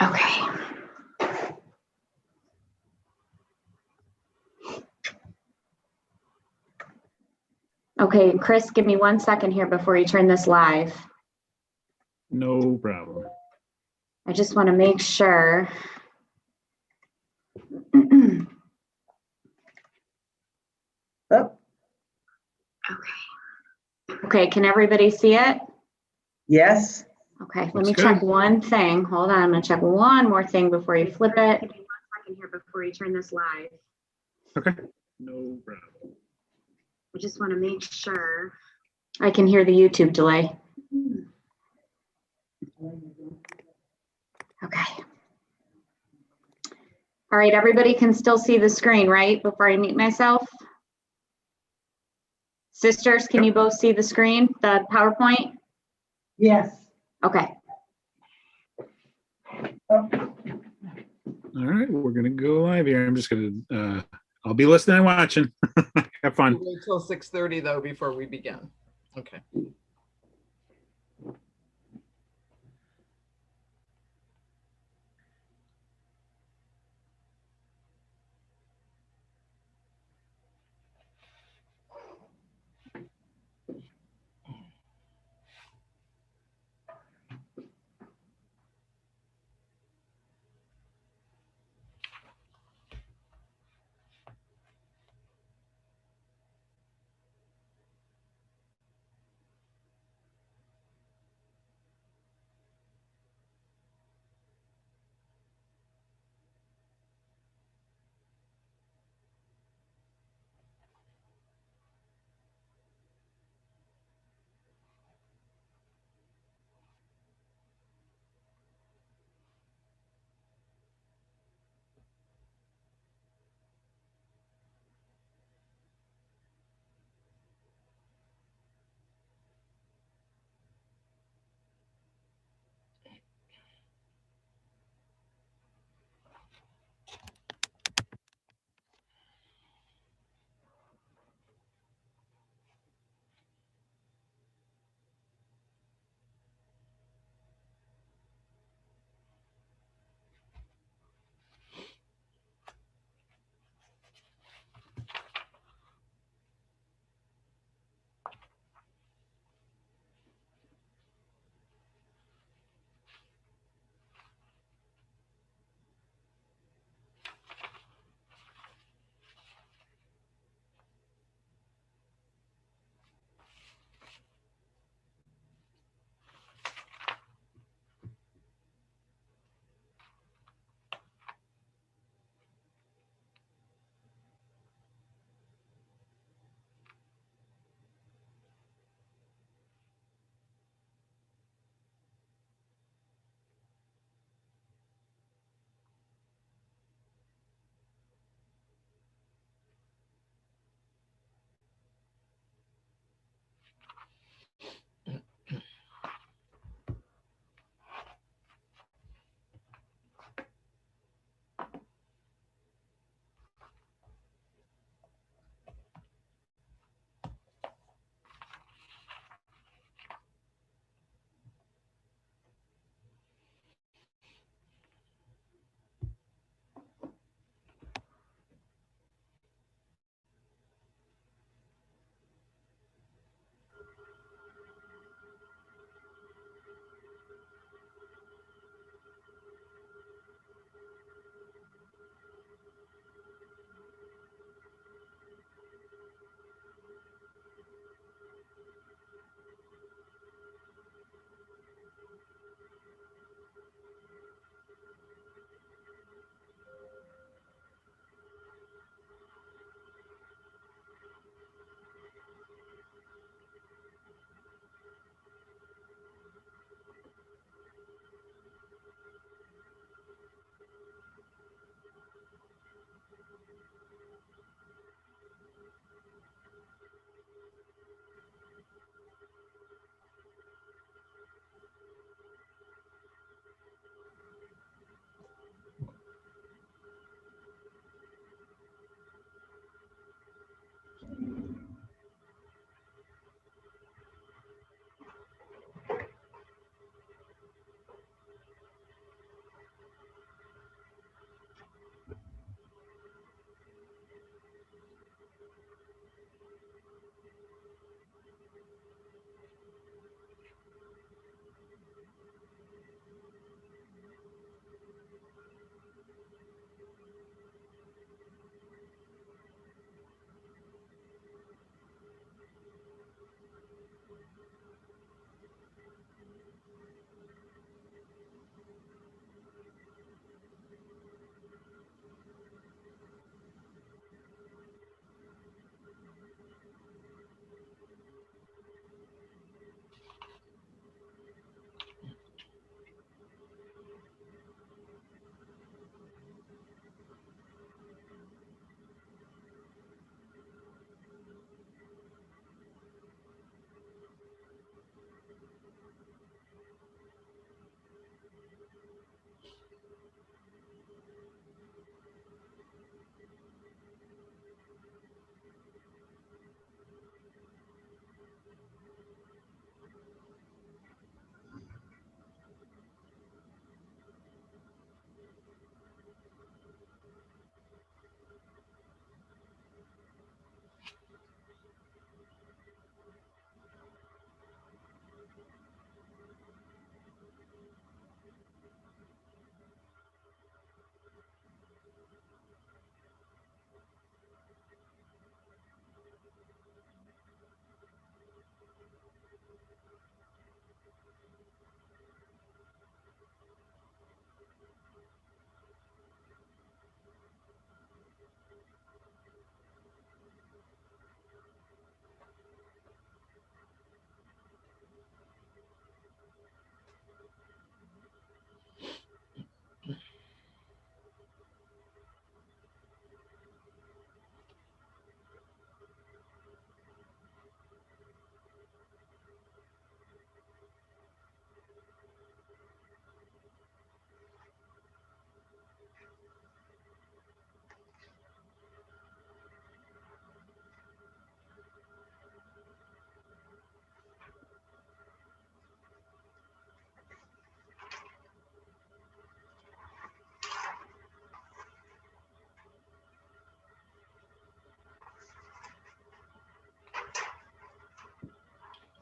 Okay. Okay, Chris, give me 1 second here before you turn this live. No problem. I just want to make sure. Oh, Okay, can everybody see it? yes. Okay, let Looks me check good. one thing. Hold on, I'm gonna check one more thing before you flip it. Give me 1 second here before you turn this live. Okay. No problem. I just want to make sure I can hear the YouTube delay. Okay. All right, everybody can still see the screen, right? Before I mute myself? Sisters, can you both see the screen, the PowerPoint? Yes. Okay. Oh, All right, we're gonna go live here. I'm just gonna I'll be listening and watching. Have fun. We'll wait till 6:30 though before we begin. Okay.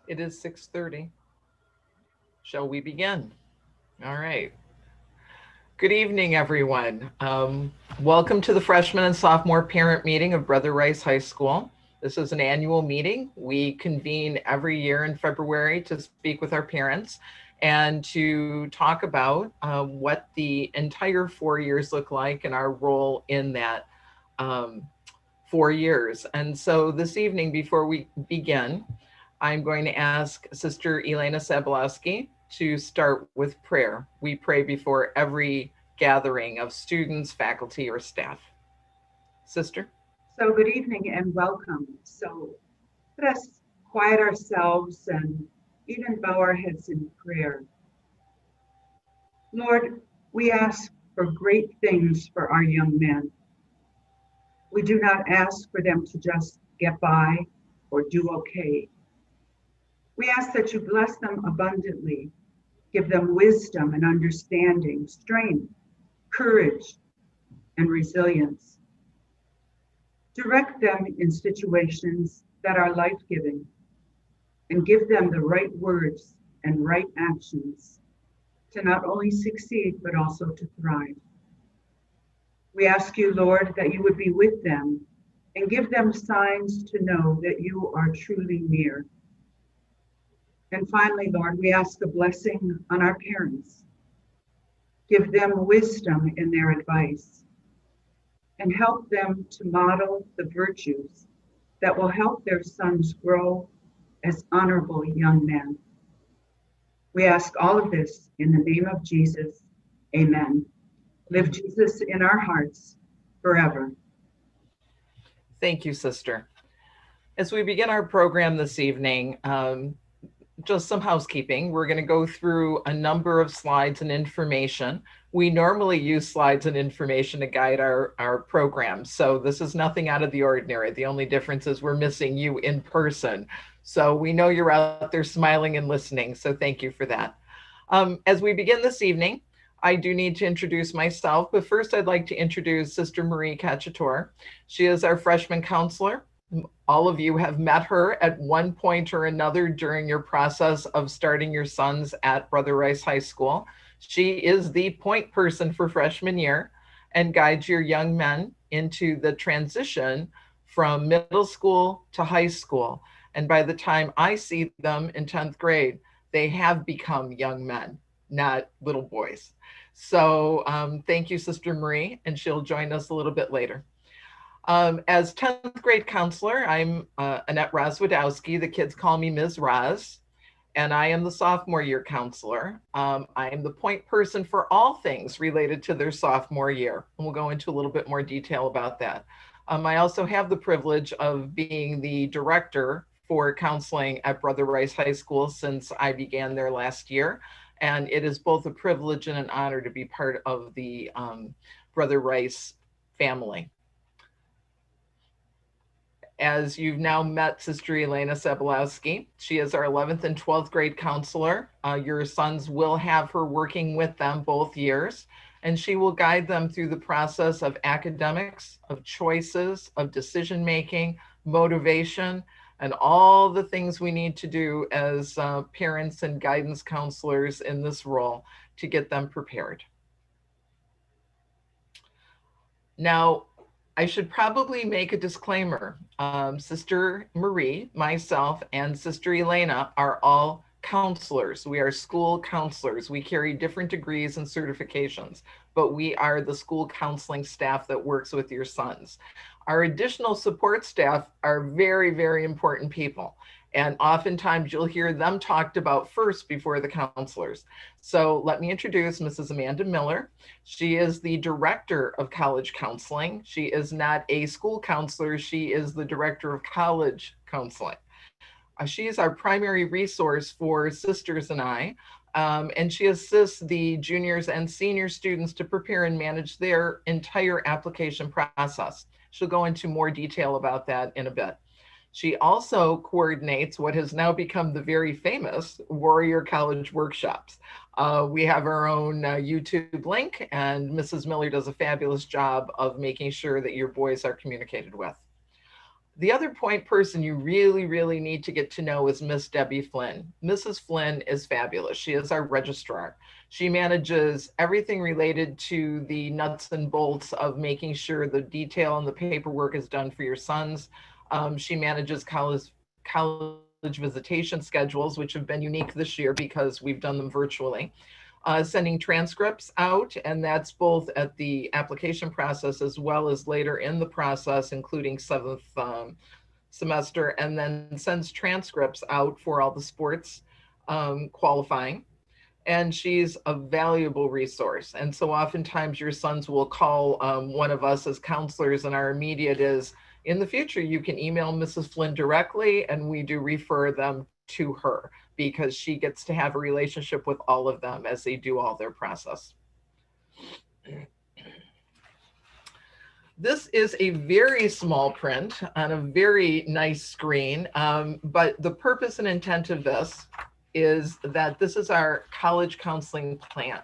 It is 6:30. Shall we begin? All right. Good evening, everyone. Welcome to the freshman and sophomore parent meeting of Brother Rice High School. This is an annual meeting. We convene every year in February to speak with our parents and to talk about what the entire 4 years look like and our role in that 4 years. And so this evening, before we begin, I'm going to ask Sister Elena Sabolowski to start with prayer. We pray before every gathering of students, faculty, or staff. Sister? So good evening and welcome. So let us quiet ourselves and even bow our heads in prayer. Lord, we ask for great things for our young men. We do not ask for them to just get by or do okay. We ask that you bless them abundantly, give them wisdom and understanding, strength, courage, and resilience. Direct them in situations that are life-giving and give them the right words and right actions to not only succeed, but also to thrive. We ask you, Lord, that you would be with them and give them signs to know that you are truly near. And finally, Lord, we ask a blessing on our parents. Give them wisdom in their advice and help them to model the virtues that will help their sons grow as honorable young men. We ask all of this in the name of Jesus. Amen. Live Jesus in our hearts forever. Thank you, Sister. As we begin our program this evening, just some housekeeping. We're going to go through a number of slides and information. We normally use slides and information to guide our program, so this is nothing out of the ordinary. The only difference is we're missing you in person. So we know you're out there smiling and listening, so thank you for that. As we begin this evening, I do need to introduce myself, but first I'd like to introduce Sister Marie Cacciatore. She is our freshman counselor. All of you have met her at one point or another during your process of starting your sons at Brother Rice High School. She is the point person for freshman year and guides your young men into the transition from middle school to high school. And by the time I see them in 10th grade, they have become young men, not little boys. So thank you, Sister Marie, and she'll join us a little bit later. As 10th grade counselor, I'm Annette Rozwadowski. The kids call me Ms. Roz, and I am the sophomore year counselor. I am the point person for all things related to their sophomore year, and we'll go into a little bit more detail about that. I also have the privilege of being the director for counseling at Brother Rice High School since I began there last year, and it is both a privilege and an honor to be part of the Brother Rice family. As you've now met Sister Elena Sobolowski, she is our 11th and 12th grade counselor. Your sons will have her working with them both years, and she will guide them through the process of academics, of choices, of decision-making, motivation, and all the things we need to do as parents and guidance counselors in this role to get them prepared. Now, I should probably make a disclaimer. Sister Marie, myself, and Sister Elena are all counselors. We are school counselors. We carry different degrees and certifications, but we are the school counseling staff that works with your sons. Our additional support staff are very, very important people. And oftentimes you'll hear them talked about first before the counselors. So let me introduce Mrs. Amanda Miller. She is the director of college counseling. She is not a school counselor. She is the director of college counseling. She is our primary resource for sisters and I, and she assists the juniors and senior students to prepare and manage their entire application process. She'll go into more detail about that in a bit. She also coordinates what has now become the very famous Warrior College workshops. We have our own YouTube link, and Mrs. Miller does a fabulous job of making sure that your boys are communicated with. The other point person you really, really need to get to know is Miss Debbie Flynn. Mrs. Flynn is fabulous. She is our registrar. She manages everything related to the nuts and bolts of making sure the detail and the paperwork is done for your sons. She manages college visitation schedules, which have been unique this year because we've done them virtually. Sending transcripts out, and that's both at the application process as well as later in the process, including 7th semester, and then sends transcripts out for all the sports qualifying. And she's a valuable resource. And so oftentimes your sons will call one of us as counselors, and our immediate is, in the future, you can email Mrs. Flynn directly, and we do refer them to her because she gets to have a relationship with all of them as they do all their process. This is a very small print on a very nice screen, but the purpose and intent of this is that this is our college counseling plan.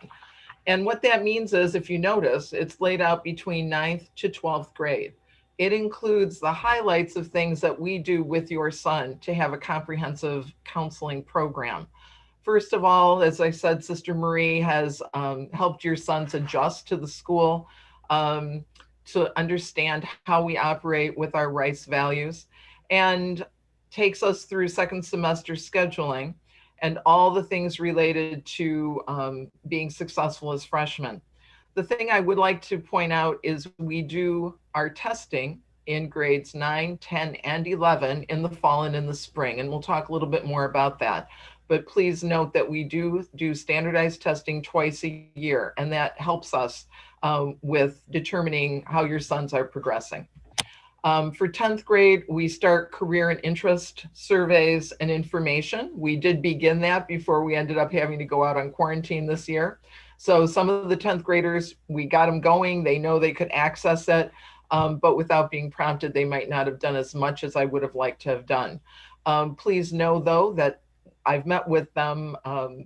And what that means is, if you notice, it's laid out between 9th to 12th grade. It includes the highlights of things that we do with your son to have a comprehensive counseling program. First of all, as I said, Sister Marie has helped your sons adjust to the school, to understand how we operate with our Rice values, and takes us through 2nd semester scheduling and all the things related to being successful as freshmen. The thing I would like to point out is we do our testing in grades 9, 10, and 11 in the fall and in the spring, and we'll talk a little bit more about that. But please note that we do standardized testing twice a year, and that helps us with determining how your sons are progressing. For 10th grade, we start career and interest surveys and information. We did begin that before we ended up having to go out on quarantine this year. So some of the 10th graders, we got them going. They know they could access it, but without being prompted, they might not have done as much as I would have liked to have done. Please know, though, that I've met with them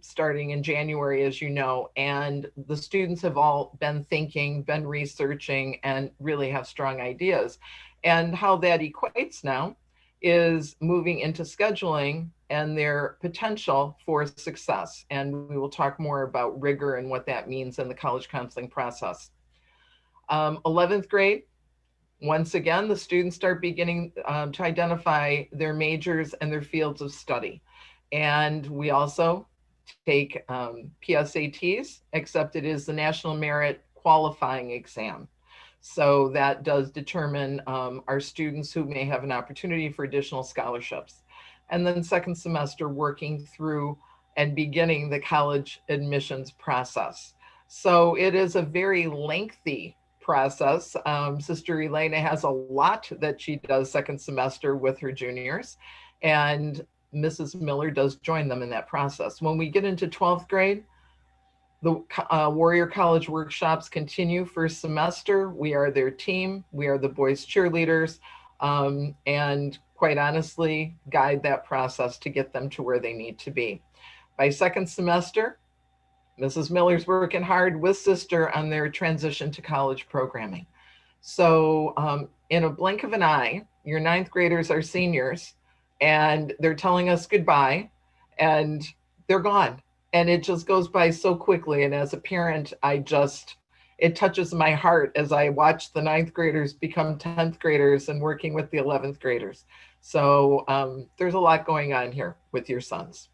starting in January, as you know, and the students have all been thinking, been researching, and really have strong ideas. And how that equates now is moving into scheduling and their potential for success. And we will talk more about rigor and what that means in the college counseling process. 11th grade, once again, the students start beginning to identify their majors and their fields of study. And we also take PSATs, except it is the National Merit Qualifying Exam. So that does determine our students who may have an opportunity for additional scholarships. And then 2nd semester, working through and beginning the college admissions process. So it is a very lengthy process. Sister Elena has a lot that she does 2nd semester with her juniors, and Mrs. Miller does join them in that process. When we get into 12th grade, the Warrior College workshops continue 1st semester. We are their team. We are the boys cheerleaders. and quite honestly, guide that process to get them to where they need to be. By second semester, Mrs. Miller's working hard with Sister on their transition to college programming. So in a blink of an eye, your ninth graders are seniors and they're telling us goodbye and they're gone. And it just goes by so quickly. And as a parent, it touches my heart as I watch the ninth graders become 10th graders and working with the 11th graders. So there's a lot going on here with your sons.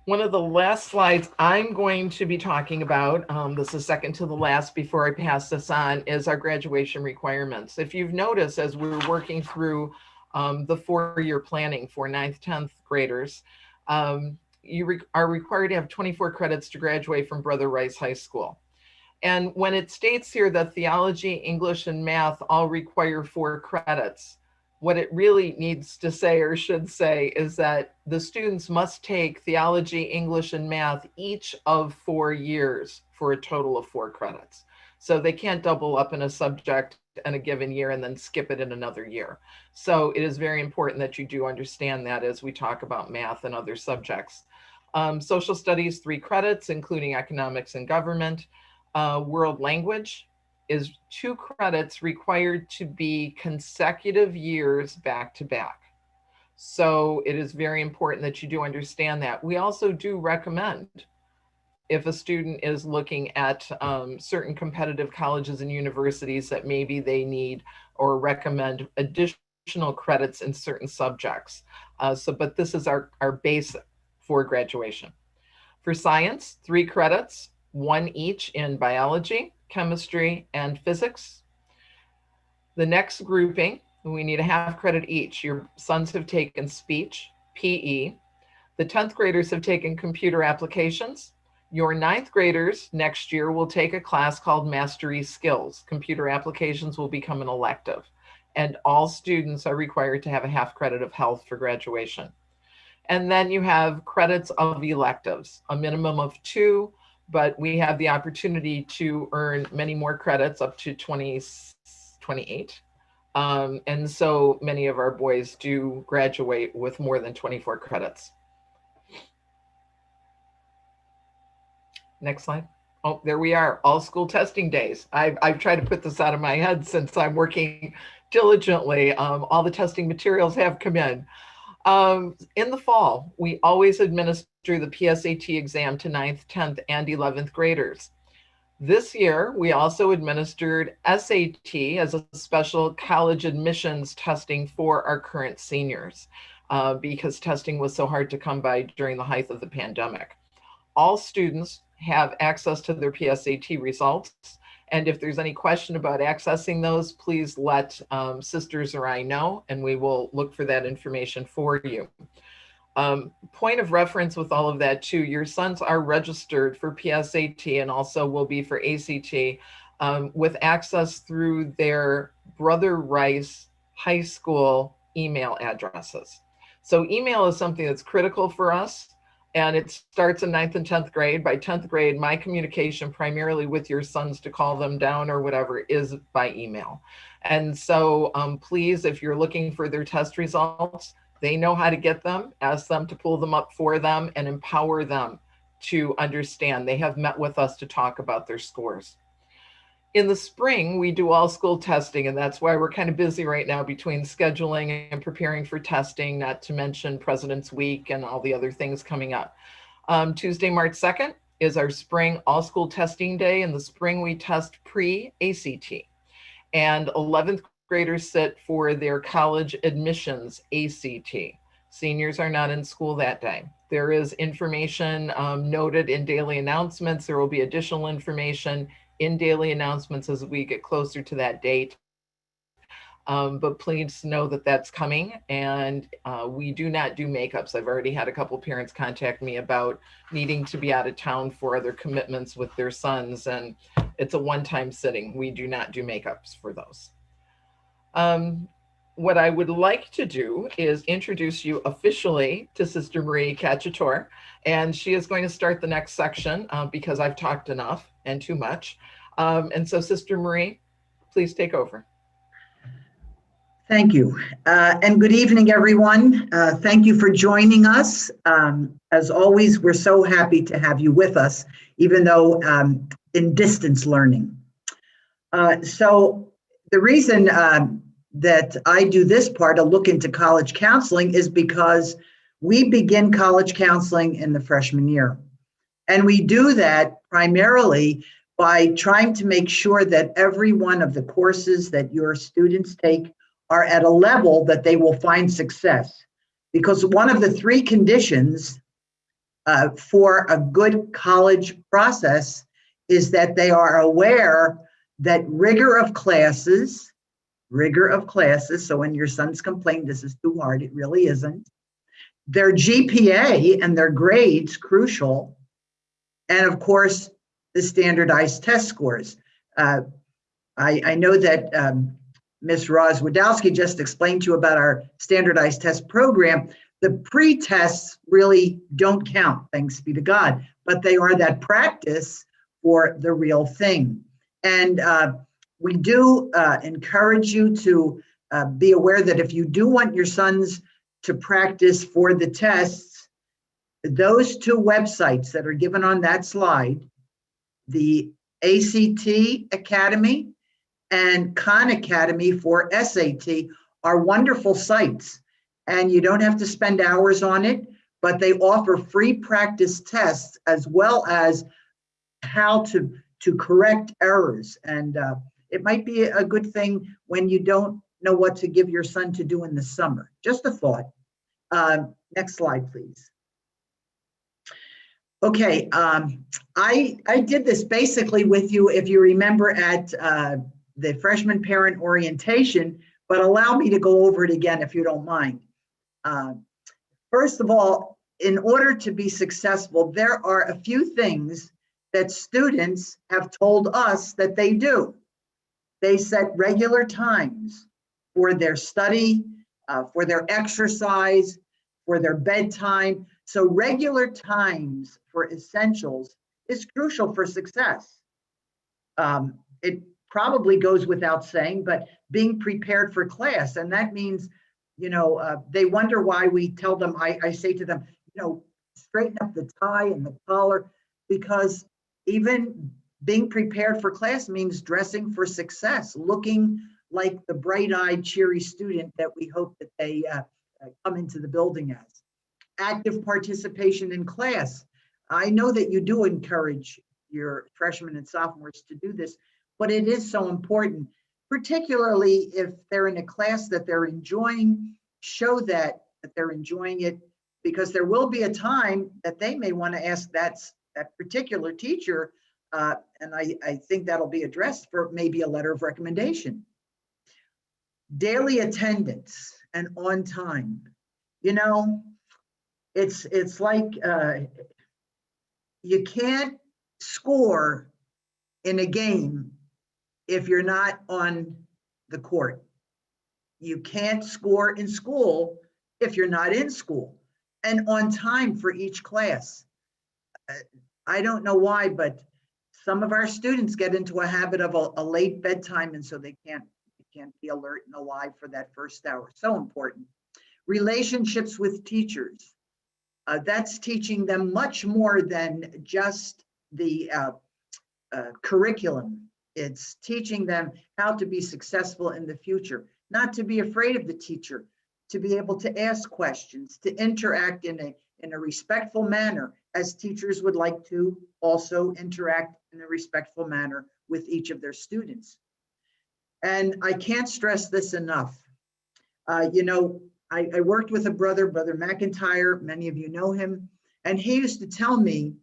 One of the last slides I'm going to be talking about, this is second to the last before I pass this on, is our graduation requirements. If you've noticed, as we're working through the 4-year planning for 9th, 10th graders, you are required to have 24 credits to graduate from Brother Rice High School. And when it states here that theology, English, and math all require 4 credits, what it really needs to say or should say is that the students must take theology, English, and math each of 4 years for a total of 4 credits. So they can't double up in a subject in a given year and then skip it in another year. So it is very important that you do understand that as we talk about math and other subjects. Social studies, 3 credits, including economics and government. World language is 2 credits required to be consecutive years back to back. So it is very important that you do understand that. We also do recommend, if a student is looking at certain competitive colleges and universities, that maybe they need or recommend additional credits in certain subjects. But this is our base for graduation. For science, 3 credits, 1 each in biology, chemistry, and physics. The next grouping, we need a half credit each. Your sons have taken speech, PE. The 10th graders have taken computer applications. Your 9th graders next year will take a class called Mastery Skills. Computer applications will become an elective. And all students are required to have a half credit of health for graduation. And then you have credits of electives, a minimum of 2, but we have the opportunity to earn many more credits, up to 28. And so many of our boys do graduate with more than 24 credits. Next slide. Oh, there we are, all school testing days. I've tried to put this out of my head since I'm working diligently. All the testing materials have come in. In the fall, we always administer the PSAT exam to 9th, 10th, and 11th graders. This year, we also administered SAT as a special college admissions testing for our current seniors because testing was so hard to come by during the height of the pandemic. All students have access to their PSAT results. And if there's any question about accessing those, please let sisters or I know, and we will look for that information for you. Point of reference with all of that too, your sons are registered for PSAT and also will be for ACT with access through their Brother Rice High School email addresses. So email is something that's critical for us. And it starts in 9th and 10th grade. By 10th grade, my communication primarily with your sons to call them down or whatever is by email. And so please, if you're looking for their test results, they know how to get them, ask them to pull them up for them and empower them to understand. They have met with us to talk about their scores. In the spring, we do all school testing, and that's why we're kind of busy right now between scheduling and preparing for testing, not to mention President's Week and all the other things coming up. Tuesday, March 2nd is our spring all school testing day. In the spring, we test pre-ACT, and 11th graders sit for their college admissions ACT. Seniors are not in school that day. There is information noted in daily announcements. There will be additional information in daily announcements as we get closer to that date. But please know that that's coming, and we do not do makeups. I've already had a couple parents contact me about needing to be out of town for other commitments with their sons, and it's a one-time sitting. We do not do makeups for those. What I would like to do is introduce you officially to Sister Marie Cacciatore, and she is going to start the next section because I've talked enough and too much. And so Sister Marie, please take over. Thank you. And good evening, everyone. Thank you for joining us. As always, we're so happy to have you with us, even though in distance learning. So the reason that I do this part, a look into college counseling, is because we begin college counseling in the freshman year. And we do that primarily by trying to make sure that every one of the courses that your students take are at a level that they will find success. Because one of the three conditions for a good college process is that they are aware that rigor of classes, so when your sons complain, this is too hard, it really isn't. Their GPA and their grades, crucial. And of course, the standardized test scores. I know that Ms. Roz Wadowski just explained to you about our standardized test program. The pre-tests really don't count, thanks be to God, but they are that practice for the real thing. And we do encourage you to be aware that if you do want your sons to practice for the tests, those two websites that are given on that slide, the ACT Academy and Khan Academy for SAT, are wonderful sites. And you don't have to spend hours on it, but they offer free practice tests as well as how to correct errors. And it might be a good thing when you don't know what to give your son to do in the summer. Just a thought. Next slide, please. Okay, I did this basically with you, if you remember, at the freshman parent orientation, but allow me to go over it again if you don't mind. First of all, in order to be successful, there are a few things that students have told us that they do. They set regular times for their study, for their exercise, for their bedtime. So regular times for essentials is crucial for success. It probably goes without saying, but being prepared for class, and that means, you know, they wonder why we tell them, I say to them, you know, straighten up the tie and the collar, because even being prepared for class means dressing for success, looking like the bright-eyed, cheery student that we hope that they come into the building as. Active participation in class. I know that you do encourage your freshmen and sophomores to do this, but it is so important, particularly if they're in a class that they're enjoying. Show that they're enjoying it, because there will be a time that they may want to ask that particular teacher, and I think that'll be addressed for maybe a letter of recommendation. Daily attendance and on time. You know, it's like you can't score in a game if you're not on the court. You can't score in school if you're not in school, and on time for each class. I don't know why, but some of our students get into a habit of a late bedtime, and so they can't be alert and alive for that first hour. So important. Relationships with teachers. That's teaching them much more than just the curriculum. It's teaching them how to be successful in the future, not to be afraid of the teacher, to be able to ask questions, to interact in a respectful manner, as teachers would like to also interact in a respectful manner with each of their students. And I can't stress this enough. You know, I worked with a Brother McIntyre, many of you know him, and he used to tell me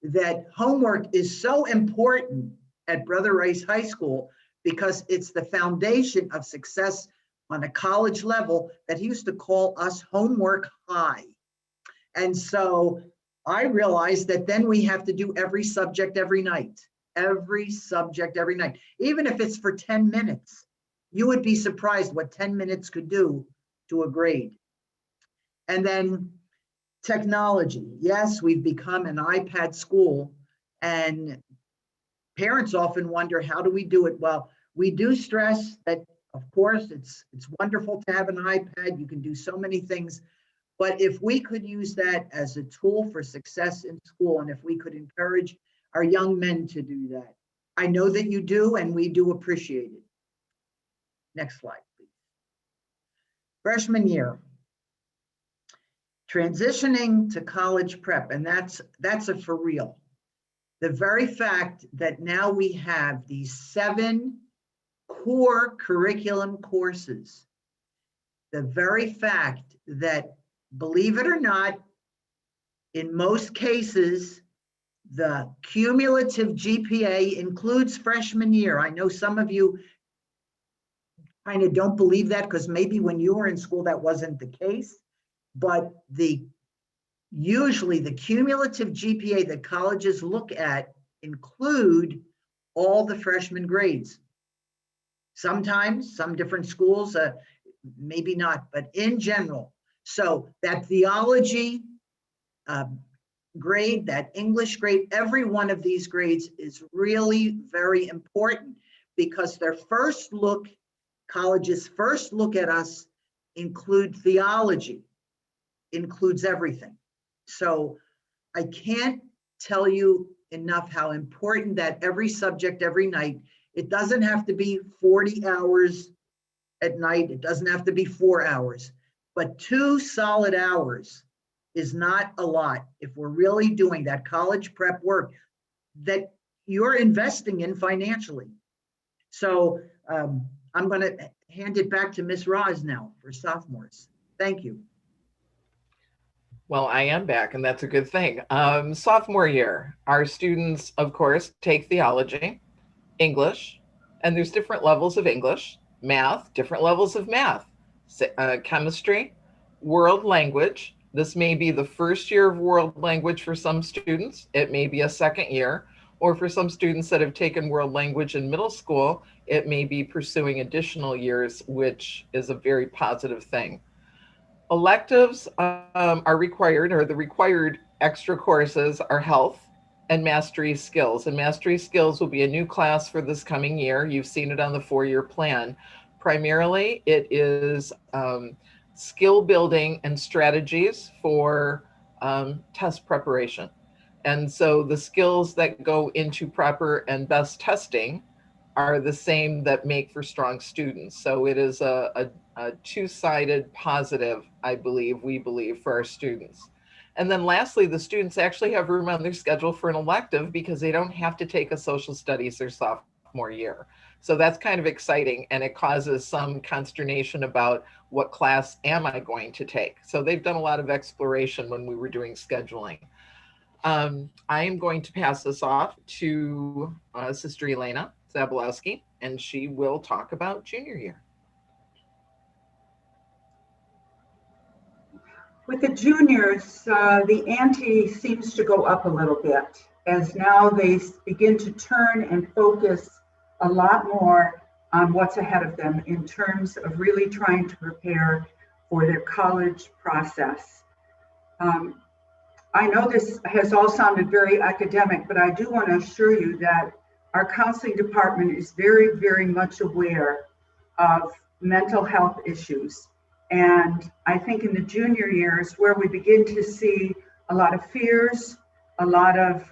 that homework is so important at Brother Rice High School because it's the foundation of success on a college level, that he used to call us homework high. And so I realized that then we have to do every subject every night, even if it's for 10 minutes. You would be surprised what 10 minutes could do to a grade. And then technology. Yes, we've become an iPad school, and parents often wonder, how do we do it? Well, we do stress that Of course, it's wonderful to have an iPad. You can do so many things. But if we could use that as a tool for success in school, and if we could encourage our young men to do that, I know that you do, and we do appreciate it. Next slide, please. Freshman year. Transitioning to college prep, and that's a for real. The very fact that now we have these 7 core curriculum courses, the very fact that, believe it or not, in most cases, the cumulative GPA includes freshman year. I know some of you kind of don't believe that because maybe when you were in school that wasn't the case, but usually the cumulative GPA that colleges look at include all the freshman grades. Sometimes, some different schools, maybe not, but in general. So that theology grade, that English grade, every one of these grades is really very important because their first look, colleges' first look at us include theology, includes everything. So I can't tell you enough how important that every subject, every night, it doesn't have to be 40 hours at night. It doesn't have to be 4 hours, but 2 solid hours is not a lot if we're really doing that college prep work that you're investing in financially. So I'm going to hand it back to Ms. Roz now for sophomores. Thank you. Well, I am back, and that's a good thing. Sophomore year, our students, of course, take theology, English, and there's different levels of English, math, different levels of math, chemistry, world language. This may be the first year of world language for some students. It may be a second year, or for some students that have taken world language in middle school, it may be pursuing additional years, which is a very positive thing. Electives are required, or the required extra courses are health and mastery skills. And mastery skills will be a new class for this coming year. You've seen it on the 4-year plan. Primarily, it is skill building and strategies for test preparation. And so the skills that go into proper and best testing are the same that make for strong students. So it is a two-sided positive, we believe, for our students. And then lastly, the students actually have room on their schedule for an elective because they don't have to take a social studies their sophomore year. So that's kind of exciting, and it causes some consternation about what class am I going to take. So they've done a lot of exploration when we were doing scheduling. I am going to pass this off to Sister Elena Zabolowski, and she will talk about junior year. With the juniors, the ante seems to go up a little bit as now they begin to turn and focus a lot more on what's ahead of them in terms of really trying to prepare for their college process. I know this has all sounded very academic, but I do want to assure you that our counseling department is very, very much aware of mental health issues. And I think in the junior years where we begin to see a lot of fears, a lot of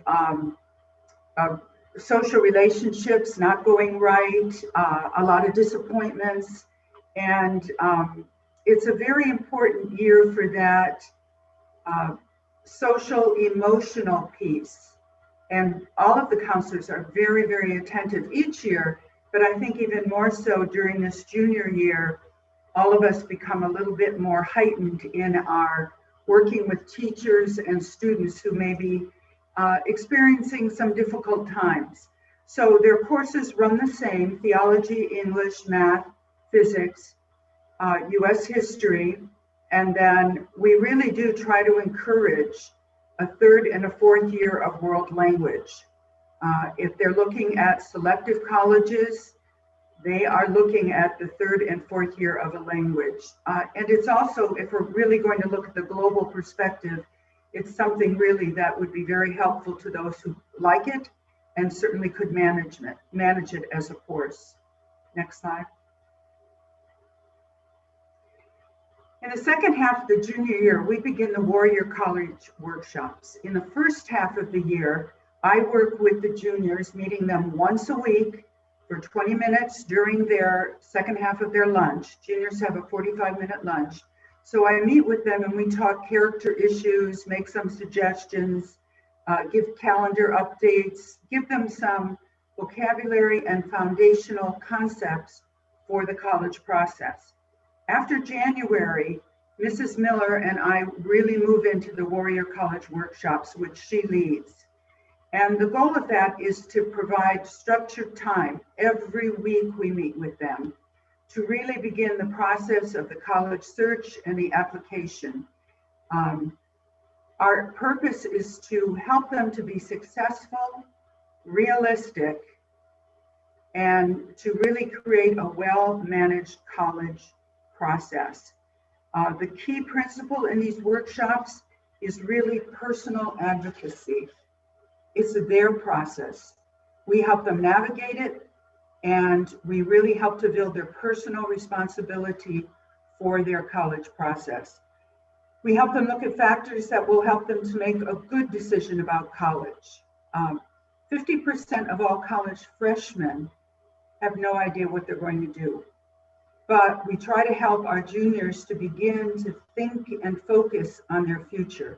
social relationships not going right, a lot of disappointments. And it's a very important year for that social emotional piece. And all of the counselors are very, very attentive each year, but I think even more so during this junior year, all of us become a little bit more heightened in our working with teachers and students who may be experiencing some difficult times. So their courses run the same: theology, English, math, physics, US history, and then we really do try to encourage a 3rd and a 4th year of world language. If they're looking at selective colleges, they are looking at the 3rd and 4th year of a language. And it's also, if we're really going to look at the global perspective, it's something really that would be very helpful to those who like it and certainly could manage it as a course. Next slide. In the second half of the junior year, we begin the Warrior College workshops. In the first half of the year, I work with the juniors, meeting them once a week for 20 minutes during their second half of their lunch. Juniors have a 45-minute lunch. So I meet with them and we talk character issues, make some suggestions, give calendar updates, give them some vocabulary and foundational concepts for the college process. After January, Mrs. Miller and I really move into the Warrior College workshops, which she leads. And the goal of that is to provide structured time. Every week we meet with them to really begin the process of the college search and the application. Our purpose is to help them to be successful, realistic, and to really create a well-managed college process. The key principle in these workshops is really personal advocacy. It's their process. We help them navigate it, and we really help to build their personal responsibility for their college process. We help them look at factors that will help them to make a good decision about college. 50% of all college freshmen have no idea what they're going to do. But we try to help our juniors to begin to think and focus on their future.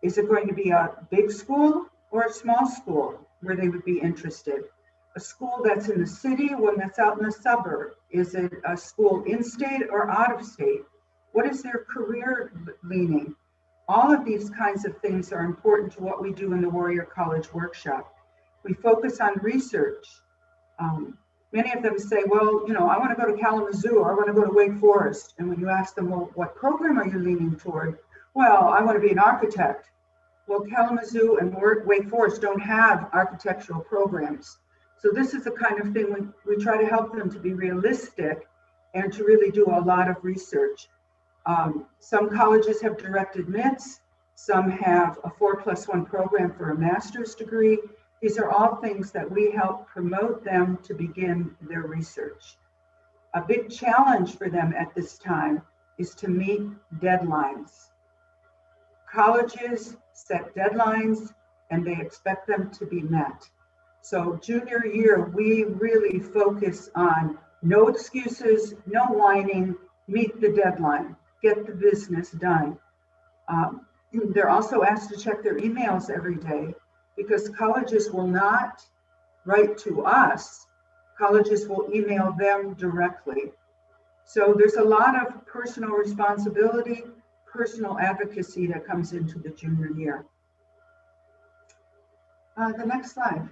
Is it going to be a big school or a small school where they would be interested? A school that's in the city, one that's out in the suburb? Is it a school in-state or out of state? What is their career leaning? All of these kinds of things are important to what we do in the Warrior College workshop. We focus on research. Many of them say, well, I want to go to Kalamazoo, or I want to go to Wake Forest. And when you ask them, well, what program are you leaning toward? Well, I want to be an architect. Well, Kalamazoo and Wake Forest don't have architectural programs. So this is the kind of thing we try to help them to be realistic and to really do a lot of research. Some colleges have direct admits, some have a 4+1 program for a master's degree. These are all things that we help promote them to begin their research. A big challenge for them at this time is to meet deadlines. Colleges set deadlines and they expect them to be met. So junior year, we really focus on no excuses, no whining, meet the deadline, get the business done. They're also asked to check their emails every day because colleges will not write to us. Colleges will email them directly. So there's a lot of personal responsibility, personal advocacy that comes into the junior year. The next slide.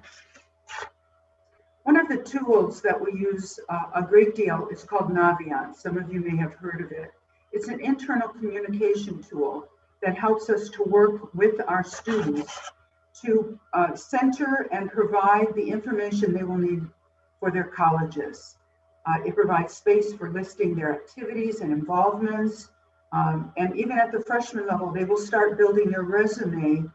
One of the tools that we use a great deal is called Naviance. Some of you may have heard of it. It's an internal communication tool that helps us to work with our students to center and provide the information they will need for their colleges. It provides space for listing their activities and involvements. And even at the freshman level, they will start building their resume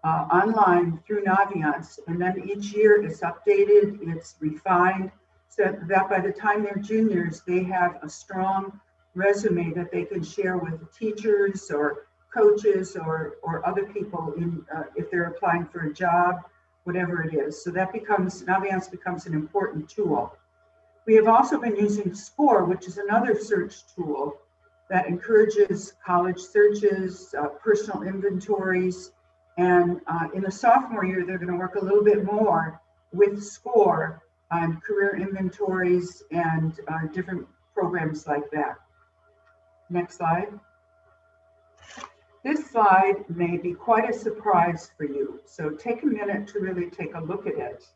online through Naviance. And then each year it's updated, it's refined, so that by the time they're juniors, they have a strong resume that they can share with teachers or coaches or other people if they're applying for a job, whatever it is. So that Naviance becomes an important tool. We have also been using SCORE, which is another search tool that encourages college searches, personal inventories, and in the sophomore year, they're going to work a little bit more with SCORE on career inventories and different programs like that. Next slide. This slide may be quite a surprise for you, so take a minute to really take a look at it.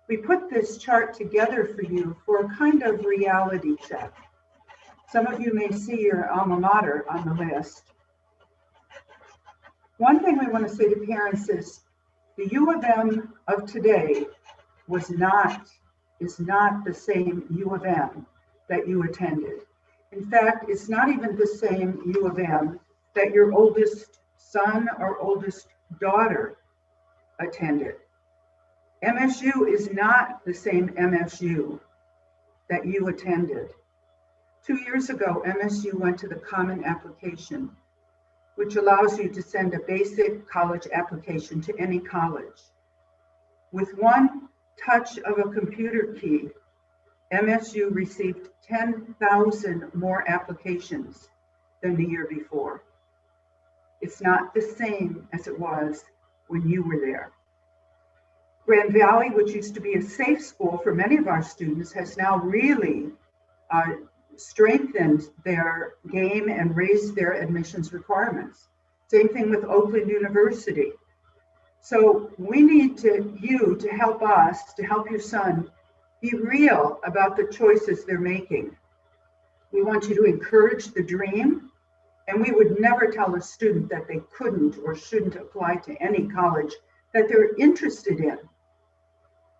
We put this chart together for you for a kind of reality check. Some of you may see your alma mater on the list. One thing we want to say to parents is the U of M of today is not the same U of M that you attended. In fact, it's not even the same U of M that your oldest son or oldest daughter attended. MSU is not the same MSU that you attended. 2 years ago, MSU went to the Common Application, which allows you to send a basic college application to any college. With one touch of a computer key, MSU received 10,000 more applications than the year before. It's not the same as it was when you were there. Grand Valley, which used to be a safe school for many of our students, has now really strengthened their game and raised their admissions requirements. Same thing with Oakland University. So we need you to help us, to help your son be real about the choices they're making. We want you to encourage the dream, and we would never tell a student that they couldn't or shouldn't apply to any college that they're interested in,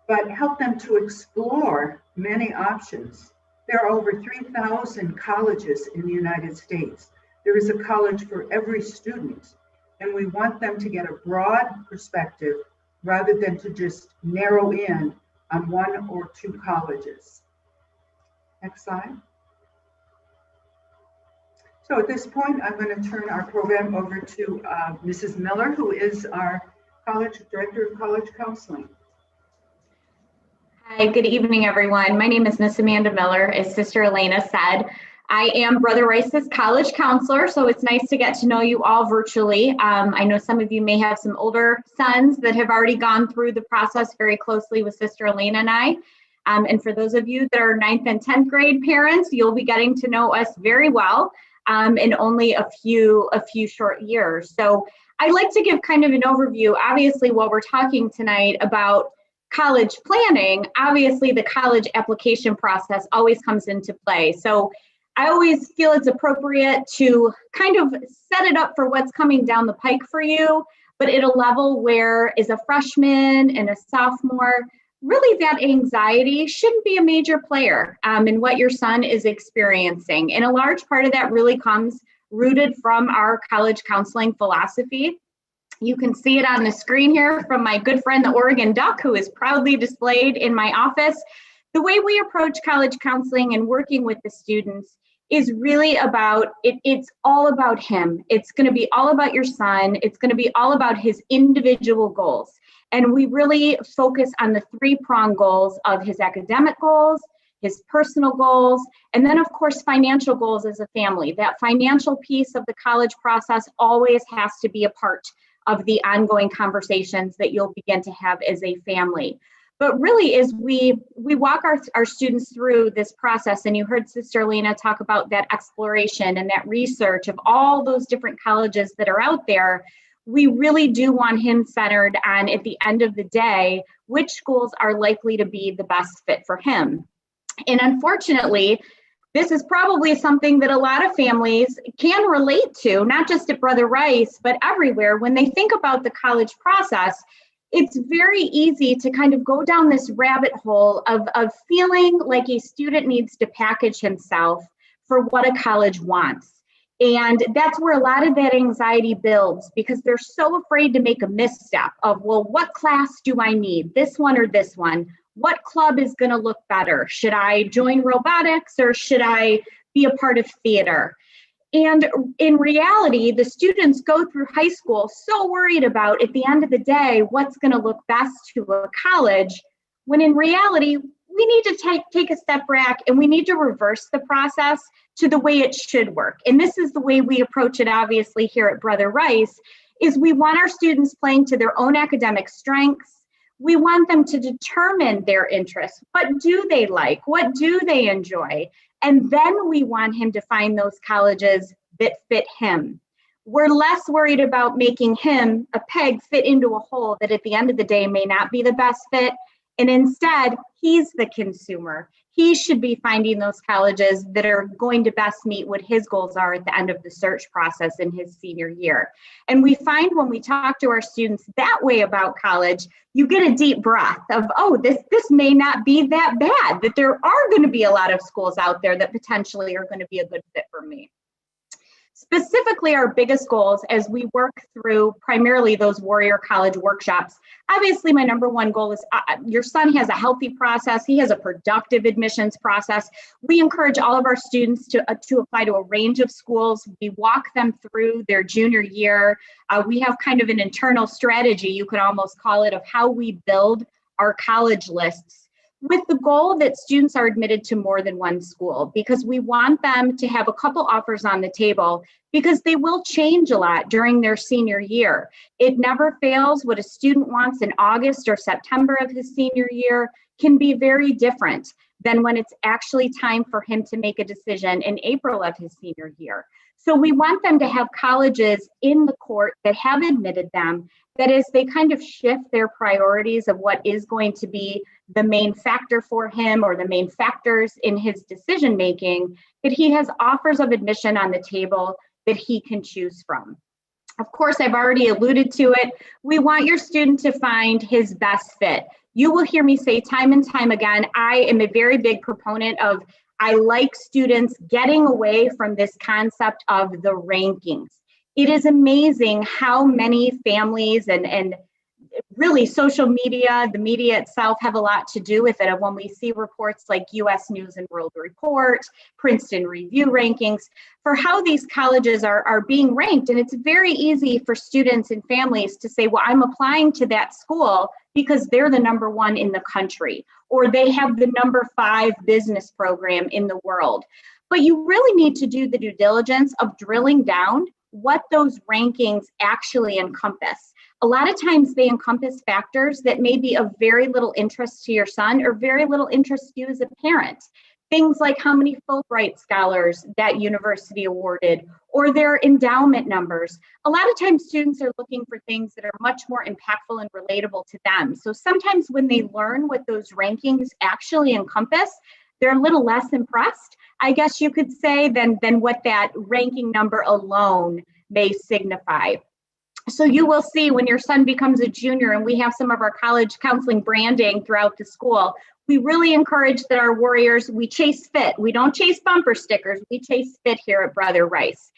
but help them to explore many options. There are over 3,000 colleges in the United States. There is a college for every student, and we want them to get a broad perspective rather than to just narrow in on 1 or 2 colleges. Next slide. So at this point, I'm going to turn our program over to Mrs. Miller, who is our Director of College Counseling. Hi, good evening, everyone. My name is Miss Amanda Miller. As Sister Elena said, I am Brother Rice's college counselor, so it's nice to get to know you all virtually. I know some of you may have some older sons that have already gone through the process very closely with Sister Elena and I. And for those of you that are 9th and 10th grade parents, you'll be getting to know us very well in only a few short years. So I'd like to give kind of an overview. Obviously, while we're talking tonight about college planning, obviously the college application process always comes into play. So I always feel it's appropriate to kind of set it up for what's coming down the pike for you, but at a level where as a freshman and a sophomore, really that anxiety shouldn't be a major player in what your son is experiencing. And a large part of that really comes rooted from our college counseling philosophy. You can see it on the screen here from my good friend, the Oregon Duck, who is proudly displayed in my office. The way we approach college counseling and working with the students is really about, it's all about him. It's going to be all about your son. It's going to be all about his individual goals. And we really focus on the 3-pronged goals of his academic goals, his personal goals, and then of course, financial goals as a family. That financial piece of the college process always has to be a part of the ongoing conversations that you'll begin to have as a family. But really, as we walk our students through this process, and you heard Sister Lena talk about that exploration and that research of all those different colleges that are out there, we really do want him centered on, at the end of the day, which schools are likely to be the best fit for him. And unfortunately, this is probably something that a lot of families can relate to, not just at Brother Rice, but everywhere. When they think about the college process, it's very easy to kind of go down this rabbit hole of feeling like a student needs to package himself for what a college wants. And that's where a lot of that anxiety builds, because they're so afraid to make a misstep of, well, what class do I need? This one or this one? What club is going to look better? Should I join robotics or should I be a part of theater? And in reality, the students go through high school so worried about, at the end of the day, what's going to look best to a college, when in reality, we need to take a step back and we need to reverse the process to the way it should work. And this is the way we approach it, obviously, here at Brother Rice, is we want our students playing to their own academic strengths. We want them to determine their interests. What do they like? What do they enjoy? And then we want him to find those colleges that fit him. We're less worried about making him a peg fit into a hole that at the end of the day may not be the best fit. And instead, he's the consumer. He should be finding those colleges that are going to best meet what his goals are at the end of the search process in his senior year. And we find when we talk to our students that way about college, you get a deep breath of, oh, this may not be that bad, that there are going to be a lot of schools out there that potentially are going to be a good fit for me. Specifically, our biggest goals as we work through primarily those Warrior College workshops. Obviously, my number one goal is your son has a healthy process. He has a productive admissions process. We encourage all of our students to apply to a range of schools. We walk them through their junior year. We have kind of an internal strategy, you could almost call it, of how we build our college lists, with the goal that students are admitted to more than one school, because we want them to have a couple offers on the table, because they will change a lot during their senior year. It never fails. What a student wants in August or September of his senior year can be very different than when it's actually time for him to make a decision in April of his senior year. So we want them to have colleges in the court that have admitted them, that as they kind of shift their priorities of what is going to be the main factor for him or the main factors in his decision making, that he has offers of admission on the table that he can choose from. Of course, I've already alluded to it. We want your student to find his best fit. You will hear me say time and time again, I am a very big proponent of, I like students getting away from this concept of the rankings. It is amazing how many families and really social media, the media itself, have a lot to do with it. And when we see reports like US News and World Report, Princeton Review rankings, for how these colleges are being ranked. And it's very easy for students and families to say, well, I'm applying to that school because they're the number one in the country, or they have the number 5 business program in the world. But you really need to do the due diligence of drilling down what those rankings actually encompass. A lot of times they encompass factors that may be of very little interest to your son or very little interest to you as a parent. Things like how many Fulbright scholars that university awarded, or their endowment numbers. A lot of times students are looking for things that are much more impactful and relatable to them. So sometimes when they learn what those rankings actually encompass, they're a little less impressed, I guess you could say, than what that ranking number alone may signify. So you will see when your son becomes a junior, and we have some of our college counseling branding throughout the school, we really encourage that our warriors, we chase fit. We don't chase bumper stickers, we chase fit here at Brother Rice.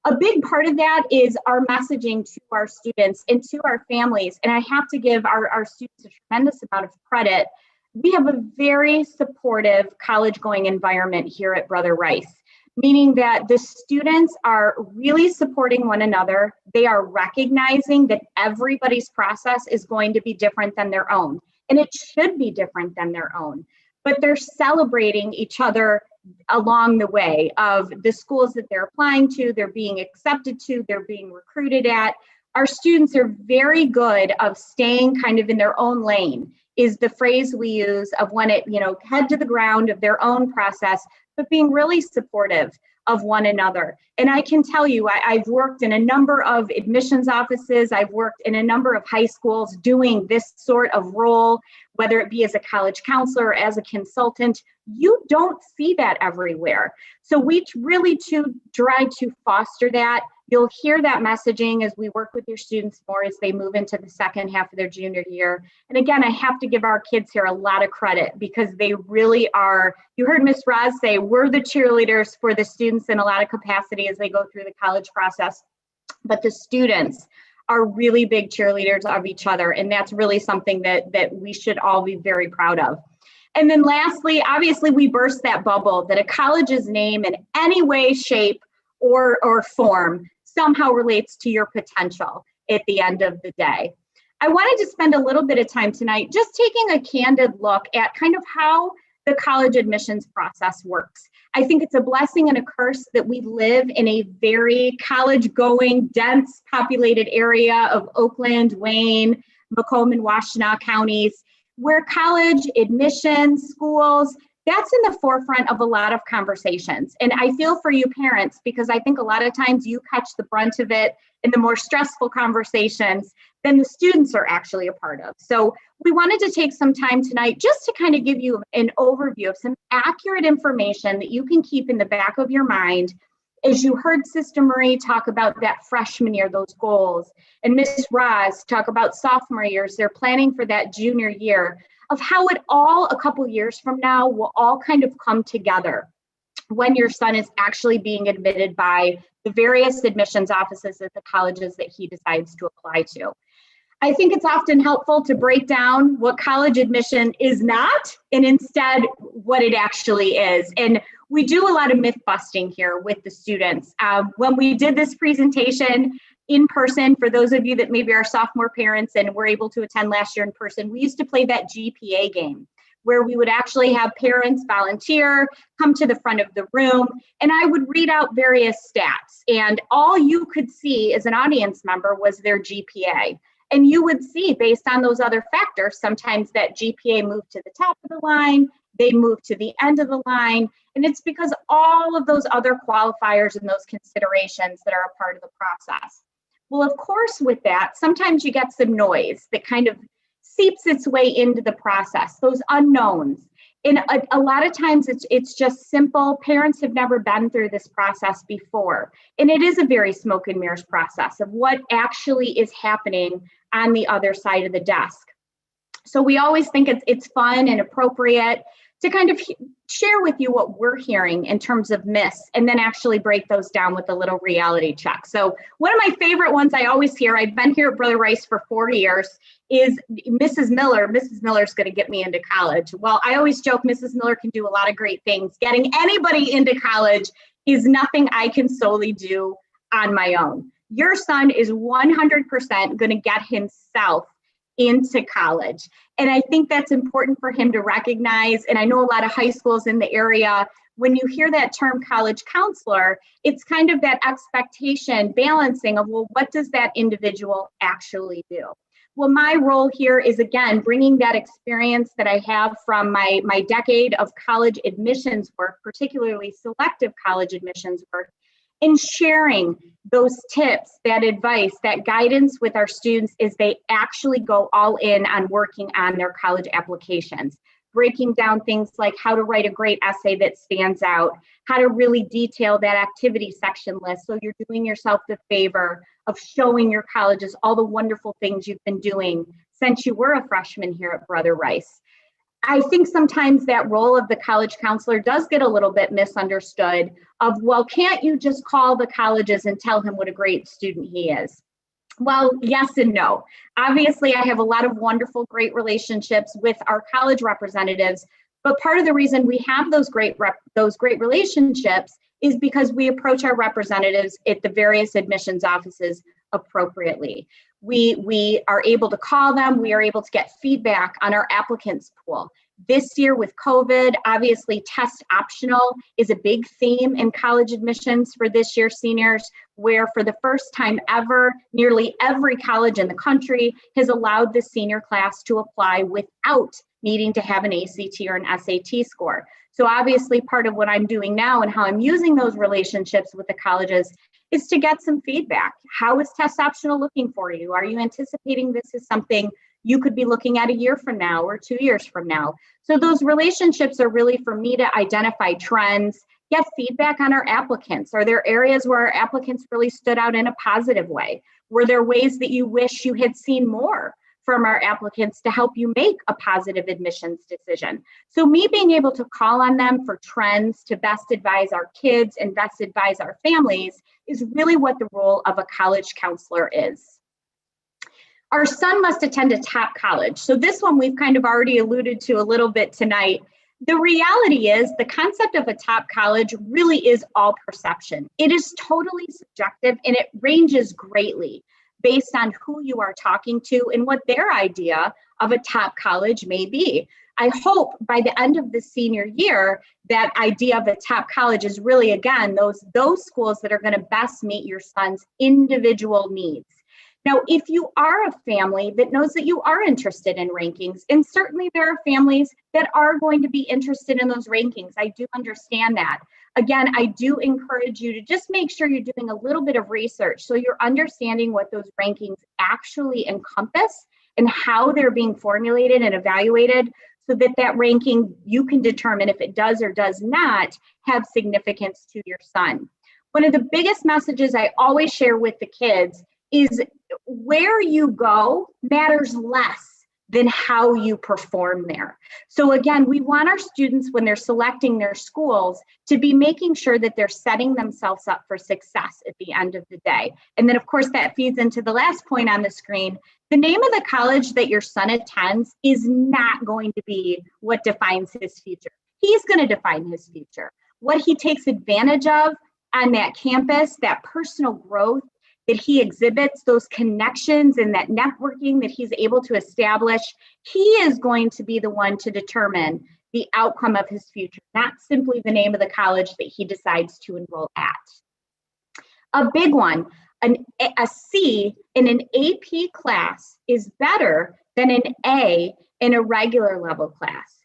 A big part of that is our messaging to our students and to our families. And I have to give our students a tremendous amount of credit. We have a very supportive college-going environment here at Brother Rice, meaning that the students are really supporting one another. They are recognizing that everybody's process is going to be different than their own, and it should be different than their own. But they're celebrating each other along the way of the schools that they're applying to, they're being accepted to, they're being recruited at. Our students are very good of staying kind of in their own lane, is the phrase we use of when it, head to the ground of their own process, but being really supportive of one another. And I can tell you, I've worked in a number of admissions offices, I've worked in a number of high schools doing this sort of role, whether it be as a college counselor or as a consultant. You don't see that everywhere. So we really try to foster that. You'll hear that messaging as we work with your students more as they move into the second half of their junior year. And again, I have to give our kids here a lot of credit because they really are, you heard Ms. Roz say, we're the cheerleaders for the students in a lot of capacity as they go through the college process. But the students are really big cheerleaders of each other. And that's really something that we should all be very proud of. And then lastly, obviously we burst that bubble that a college's name in any way, shape, or form somehow relates to your potential at the end of the day. I wanted to spend a little bit of time tonight just taking a candid look at kind of how the college admissions process works. I think it's a blessing and a curse that we live in a very college-going, dense populated area of Oakland, Wayne, Macomb, and Washtenaw counties, where college admissions, schools, that's in the forefront of a lot of conversations. And I feel for you parents, because I think a lot of times you catch the brunt of it in the more stressful conversations than the students are actually a part of. So we wanted to take some time tonight just to kind of give you an overview of some accurate information that you can keep in the back of your mind as you heard Sister Marie talk about that freshman year, those goals, and Ms. Roz talk about sophomore years, they're planning for that junior year, of how it all, a couple years from now, will all kind of come together. when your son is actually being admitted by the various admissions offices at the colleges that he decides to apply to. I think it's often helpful to break down what college admission is not and instead what it actually is. And we do a lot of myth busting here with the students. When we did this presentation in person, for those of you that maybe are sophomore parents and were able to attend last year in person, we used to play that GPA game where we would actually have parents volunteer, come to the front of the room, and I would read out various stats. And all you could see as an audience member was their GPA. And you would see, based on those other factors, sometimes that GPA moved to the top of the line, they moved to the end of the line, and it's because all of those other qualifiers and those considerations that are a part of the process. Well, of course, with that, sometimes you get some noise that kind of seeps its way into the process, those unknowns. And a lot of times it's just simple. Parents have never been through this process before. And it is a very smoke and mirrors process of what actually is happening on the other side of the desk. So we always think it's fun and appropriate to kind of share with you what we're hearing in terms of myths and then actually break those down with a little reality check. So one of my favorite ones I always hear, I've been here at Brother Rice for 4 years, is Mrs. Miller. Mrs. Miller's going to get me into college. Well, I always joke Mrs. Miller can do a lot of great things. Getting anybody into college is nothing I can solely do on my own. Your son is 100% going to get himself into college. And I think that's important for him to recognize. And I know a lot of high schools in the area, when you hear that term college counselor, it's kind of that expectation balancing of, well, what does that individual actually do? Well, my role here is, again, bringing that experience that I have from my decade of college admissions work, particularly selective college admissions work, and sharing those tips, that advice, that guidance with our students as they actually go all in on working on their college applications, breaking down things like how to write a great essay that stands out, how to really detail that activity section list so you're doing yourself the favor of showing your colleges all the wonderful things you've been doing since you were a freshman here at Brother Rice. I think sometimes that role of the college counselor does get a little bit misunderstood of, well, can't you just call the colleges and tell him what a great student he is? Well, yes and no. Obviously, I have a lot of wonderful, great relationships with our college representatives, but part of the reason we have those great relationships is because we approach our representatives at the various admissions offices appropriately. We are able to call them. We are able to get feedback on our applicants pool. This year with COVID, obviously test optional is a big theme in college admissions for this year's seniors, where for the first time ever, nearly every college in the country has allowed the senior class to apply without needing to have an ACT or an SAT score. So obviously part of what I'm doing now and how I'm using those relationships with the colleges is to get some feedback. How is test optional looking for you? Are you anticipating this is something you could be looking at a year from now or 2 years from now? So those relationships are really for me to identify trends, get feedback on our applicants. Are there areas where our applicants really stood out in a positive way? Were there ways that you wish you had seen more from our applicants to help you make a positive admissions decision? So me being able to call on them for trends to best advise our kids and best advise our families is really what the role of a college counselor is. Our son must attend a top college. So this one we've kind of already alluded to a little bit tonight. The reality is the concept of a top college really is all perception. It is totally subjective and it ranges greatly based on who you are talking to and what their idea of a top college may be. I hope by the end of the senior year, that idea of a top college is really, again, those schools that are going to best meet your son's individual needs. Now, if you are a family that knows that you are interested in rankings, and certainly there are families that are going to be interested in those rankings, I do understand that. Again, I do encourage you to just make sure you're doing a little bit of research so you're understanding what those rankings actually encompass and how they're being formulated and evaluated, so that that ranking, you can determine if it does or does not have significance to your son. One of the biggest messages I always share with the kids is where you go matters less than how you perform there. So again, we want our students, when they're selecting their schools, to be making sure that they're setting themselves up for success at the end of the day. And then of course that feeds into the last point on the screen. The name of the college that your son attends is not going to be what defines his future. He's going to define his future. What he takes advantage of on that campus, that personal growth that he exhibits, those connections and that networking that he's able to establish, he is going to be the one to determine the outcome of his future, not simply the name of the college that he decides to enroll at. A big one, a C in an AP class is better than an A in a regular level class.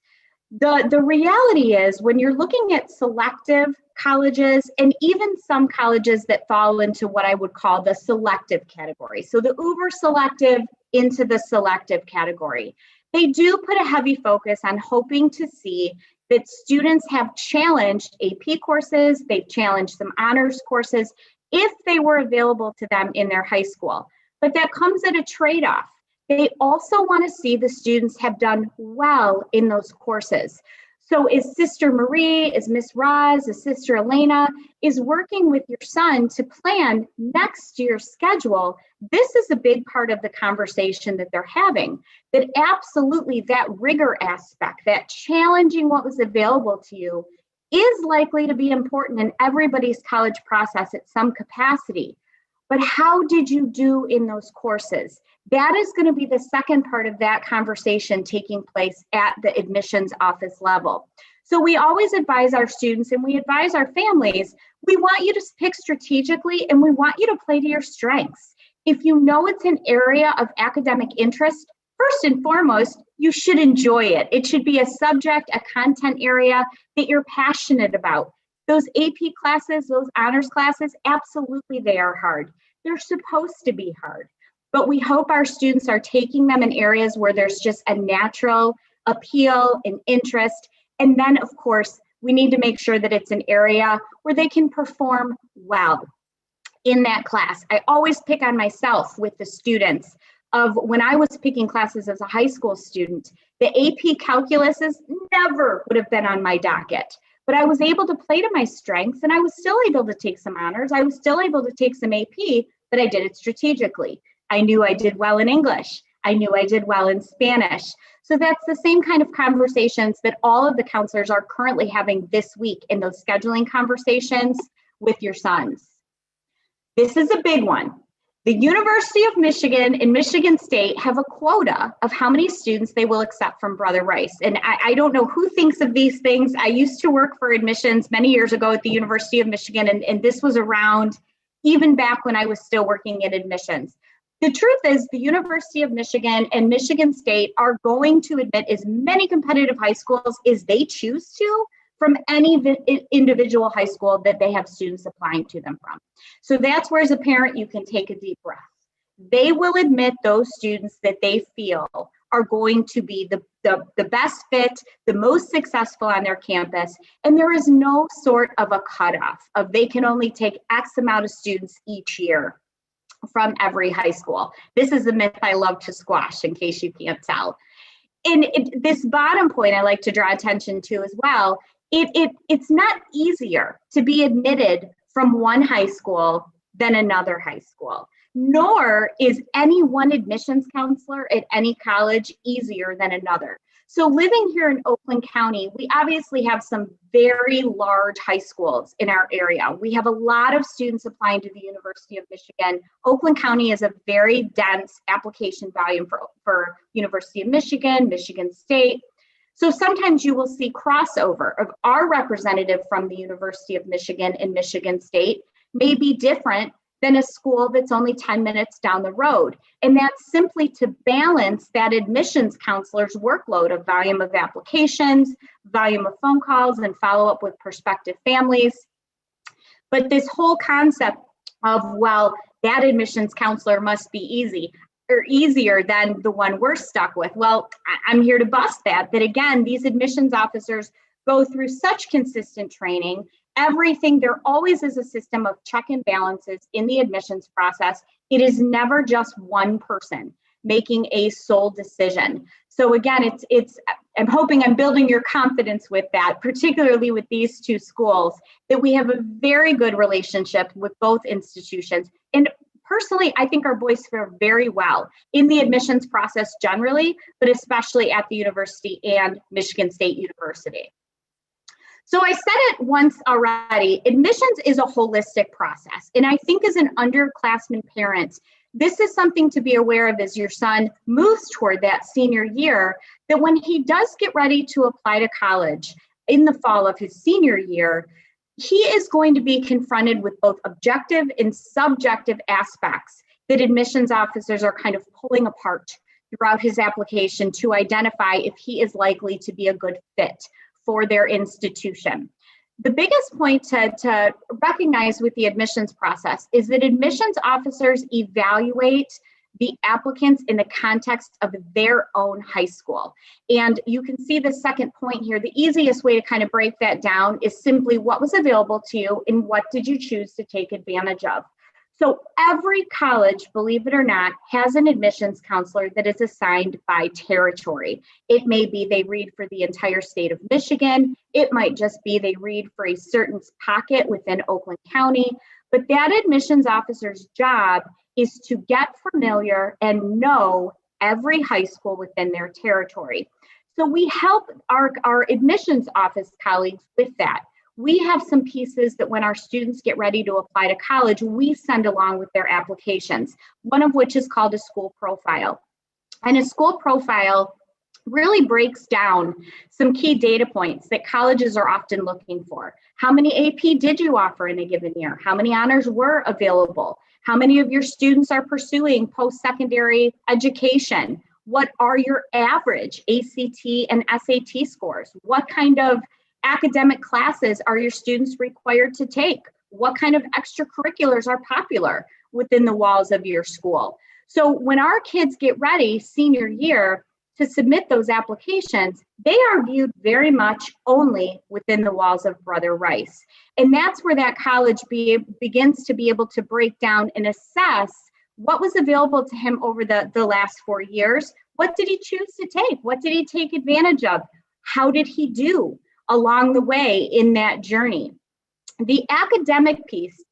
The reality is, when you're looking at selective colleges, and even some colleges that fall into what I would call the selective category, so the uber selective into the selective category, they do put a heavy focus on hoping to see that students have challenged AP courses, they've challenged some honors courses, if they were available to them in their high school. But that comes at a trade-off. They also want to see the students have done well in those courses. So is Sister Marie, is Miss Roz, is Sister Elena, is working with your son to plan next year's schedule. This is a big part of the conversation that they're having, that absolutely that rigor aspect, that challenging what was available to you is likely to be important in everybody's college process at some capacity. But how did you do in those courses? That is going to be the second part of that conversation taking place at the admissions office level. So we always advise our students and we advise our families, we want you to pick strategically and we want you to play to your strengths. If you know it's an area of academic interest, first and foremost, you should enjoy it. It should be a subject, a content area that you're passionate about. Those AP classes, those honors classes, absolutely they are hard. They're supposed to be hard. But we hope our students are taking them in areas where there's just a natural appeal and interest. And then, of course, we need to make sure that it's an area where they can perform well in that class. I always pick on myself with the students of when I was picking classes as a high school student, the AP calculuses never would have been on my docket. But I was able to play to my strengths and I was still able to take some honors. I was still able to take some AP, but I did it strategically. I knew I did well in English. I knew I did well in Spanish. So that's the same kind of conversations that all of the counselors are currently having this week in those scheduling conversations with your sons. This is a big one. The University of Michigan and Michigan State have a quota of how many students they will accept from Brother Rice. And I don't know who thinks of these things. I used to work for admissions many years ago at the University of Michigan, and this was around even back when I was still working in admissions. The truth is the University of Michigan and Michigan State are going to admit as many competitive high schools as they choose to from any individual high school that they have students applying to them from. So that's where as a parent, you can take a deep breath. They will admit those students that they feel are going to be the best fit, the most successful on their campus. And there is no sort of a cutoff of they can only take X amount of students each year from every high school. This is a myth I love to squash in case you can't tell. And this bottom point I like to draw attention to as well, it's not easier to be admitted from one high school than another high school, nor is any one admissions counselor at any college easier than another. So living here in Oakland County, we obviously have some very large high schools in our area. We have a lot of students applying to the University of Michigan. Oakland County is a very dense application volume for University of Michigan, Michigan State. So sometimes you will see crossover of our representative from the University of Michigan and Michigan State may be different than a school that's only 10 minutes down the road. And that's simply to balance that admissions counselor's workload of volume of applications, volume of phone calls, and follow up with prospective families. But this whole concept of, well, that admissions counselor must be easy or easier than the one we're stuck with. Well, I'm here to bust that again, these admissions officers go through such consistent training. Everything, there always is a system of check and balances in the admissions process. It is never just one person. making a sole decision. So again, I'm hoping I'm building your confidence with that, particularly with these two schools, that we have a very good relationship with both institutions. And personally, I think our boys fare very well in the admissions process generally, but especially at the university and Michigan State University. So I said it once already, admissions is a holistic process. And I think as an underclassman parent, this is something to be aware of as your son moves toward that senior year, that when he does get ready to apply to college in the fall of his senior year, he is going to be confronted with both objective and subjective aspects that admissions officers are kind of pulling apart throughout his application to identify if he is likely to be a good fit for their institution. The biggest point to recognize with the admissions process is that admissions officers evaluate the applicants in the context of their own high school. And you can see the second point here. The easiest way to kind of break that down is simply what was available to you and what did you choose to take advantage of. So every college, believe it or not, has an admissions counselor that is assigned by territory. It may be they read for the entire state of Michigan. It might just be they read for a certain pocket within Oakland County. But that admissions officer's job is to get familiar and know every high school within their territory. So we help our admissions office colleagues with that. We have some pieces that when our students get ready to apply to college, we send along with their applications, one of which is called a school profile. And a school profile really breaks down some key data points that colleges are often looking for. How many AP did you offer in a given year? How many honors were available? How many of your students are pursuing post-secondary education? What are your average ACT and SAT scores? What kind of academic classes are your students required to take? What kind of extracurriculars are popular within the walls of your school? So when our kids get ready senior year to submit those applications, they are viewed very much only within the walls of Brother Rice. And that's where that college begins to be able to break down and assess what was available to him over the last 4 years. What did he choose to take? What did he take advantage of? How did he do along the way in that journey? The academic piece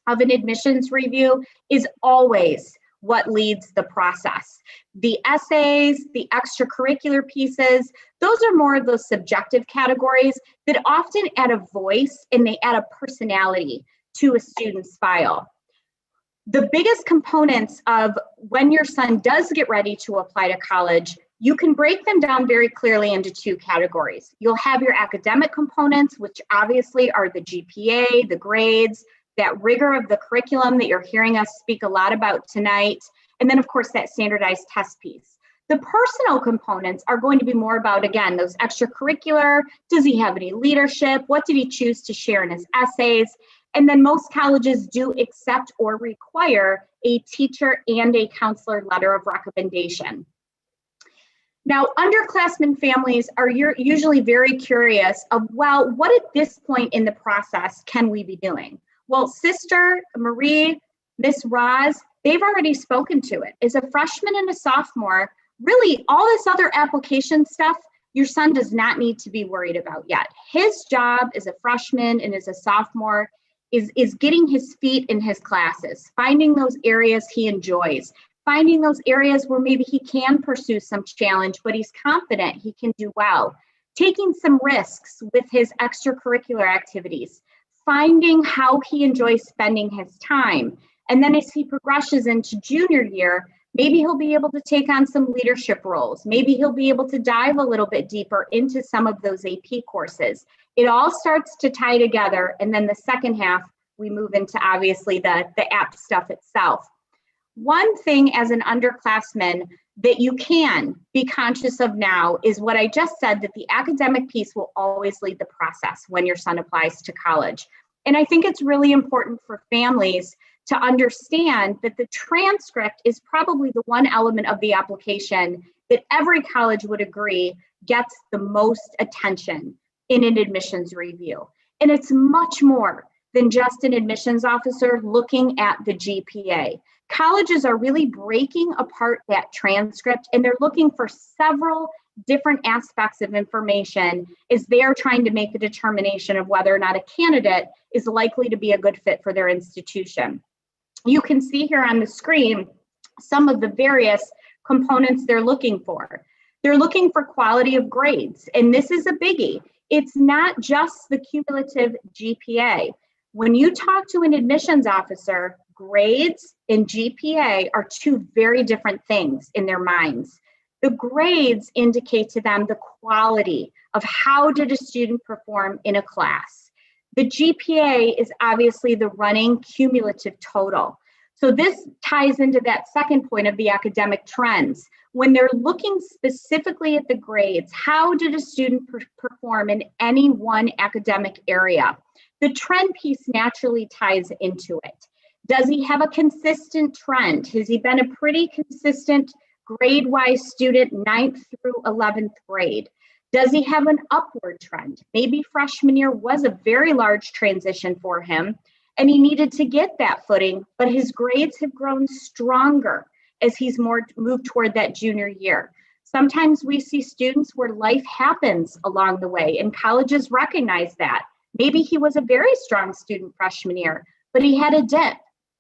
of an admissions review is always what leads the process. The essays, the extracurricular pieces, those are more of those subjective categories that often add a voice and they add a personality to a student's file. The biggest components of when your son does get ready to apply to college, you can break them down very clearly into two categories. You'll have your academic components, which obviously are the GPA, the grades, that rigor of the curriculum that you're hearing us speak a lot about tonight. And then of course that standardized test piece. The personal components are going to be more about, again, those extracurricular. Does he have any leadership? What did he choose to share in his essays? And then most colleges do accept or require a teacher and a counselor letter of recommendation. Now, underclassmen families are usually very curious of, well, what at this point in the process can we be doing? Well, Sister Marie, Miss Roz, they've already spoken to it. As a freshman and a sophomore, really all this other application stuff, your son does not need to be worried about yet. His job as a freshman and as a sophomore is getting his feet in his classes, finding those areas he enjoys, finding those areas where maybe he can pursue some challenge, but he's confident he can do well, taking some risks with his extracurricular activities, finding how he enjoys spending his time. And then as he progresses into junior year, maybe he'll be able to take on some leadership roles. Maybe he'll be able to dive a little bit deeper into some of those AP courses. It all starts to tie together. And then the second half, we move into obviously the app stuff itself. One thing as an underclassman that you can be conscious of now is what I just said, that the academic piece will always lead the process when your son applies to college. And I think it's really important for families to understand that the transcript is probably the one element of the application that every college would agree gets the most attention in an admissions review. And it's much more than just an admissions officer looking at the GPA. Colleges are really breaking apart that transcript, and they're looking for several different aspects of information as they are trying to make a determination of whether or not a candidate is likely to be a good fit for their institution. You can see here on the screen some of the various components they're looking for. They're looking for quality of grades, and this is a biggie. It's not just the cumulative GPA. When you talk to an admissions officer, grades and GPA are two very different things in their minds. The grades indicate to them the quality of how did a student perform in a class. The GPA is obviously the running cumulative total. So this ties into that second point of the academic trends. When they're looking specifically at the grades, how did a student perform in any one academic area? The trend piece naturally ties into it. Does he have a consistent trend? Has he been a pretty consistent grade-wise student 9th through 11th grade? Does he have an upward trend? Maybe freshman year was a very large transition for him, and he needed to get that footing, but his grades have grown stronger as he's moved toward that junior year. Sometimes we see students where life happens along the way, and colleges recognize that. Maybe he was a very strong student freshman year, but he had a dip,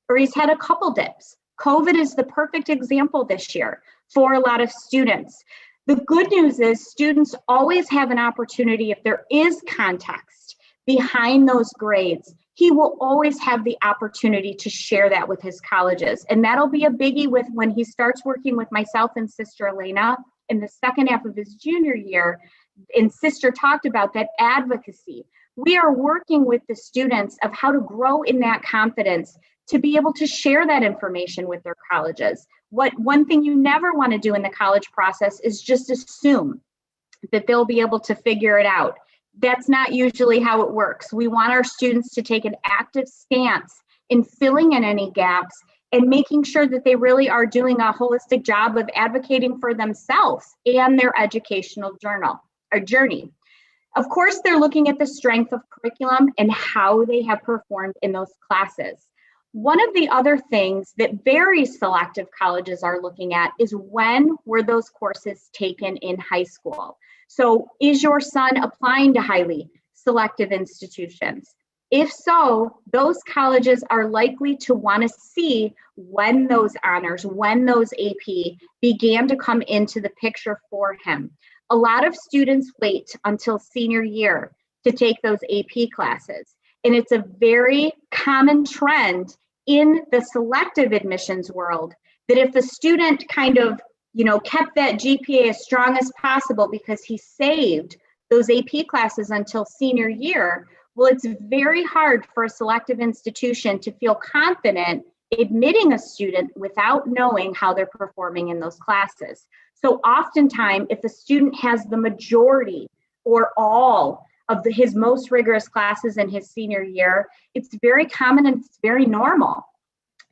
or he's had a couple dips. COVID is the perfect example this year for a lot of students. The good news is students always have an opportunity, if there is context behind those grades, he will always have the opportunity to share that with his colleges. And that'll be a biggie with when he starts working with myself and Sister Elena in the second half of his junior year. And Sister talked about that advocacy. We are working with the students of how to grow in that confidence to be able to share that information with their colleges. One thing you never want to do in the college process is just assume that they'll be able to figure it out. That's not usually how it works. We want our students to take an active stance in filling in any gaps and making sure that they really are doing a holistic job of advocating for themselves and their educational journey. Of course, they're looking at the strength of curriculum and how they have performed in those classes. One of the other things that very selective colleges are looking at is when were those courses taken in high school. So is your son applying to highly selective institutions? If so, those colleges are likely to want to see when those honors, when those AP began to come into the picture for him. A lot of students wait until senior year to take those AP classes. And it's a very common trend in the selective admissions world that if a student kind of, kept that GPA as strong as possible because he saved those AP classes until senior year, well, it's very hard for a selective institution to feel confident admitting a student without knowing how they're performing in those classes. So oftentimes, if a student has the majority or all of his most rigorous classes in his senior year, it's very common and it's very normal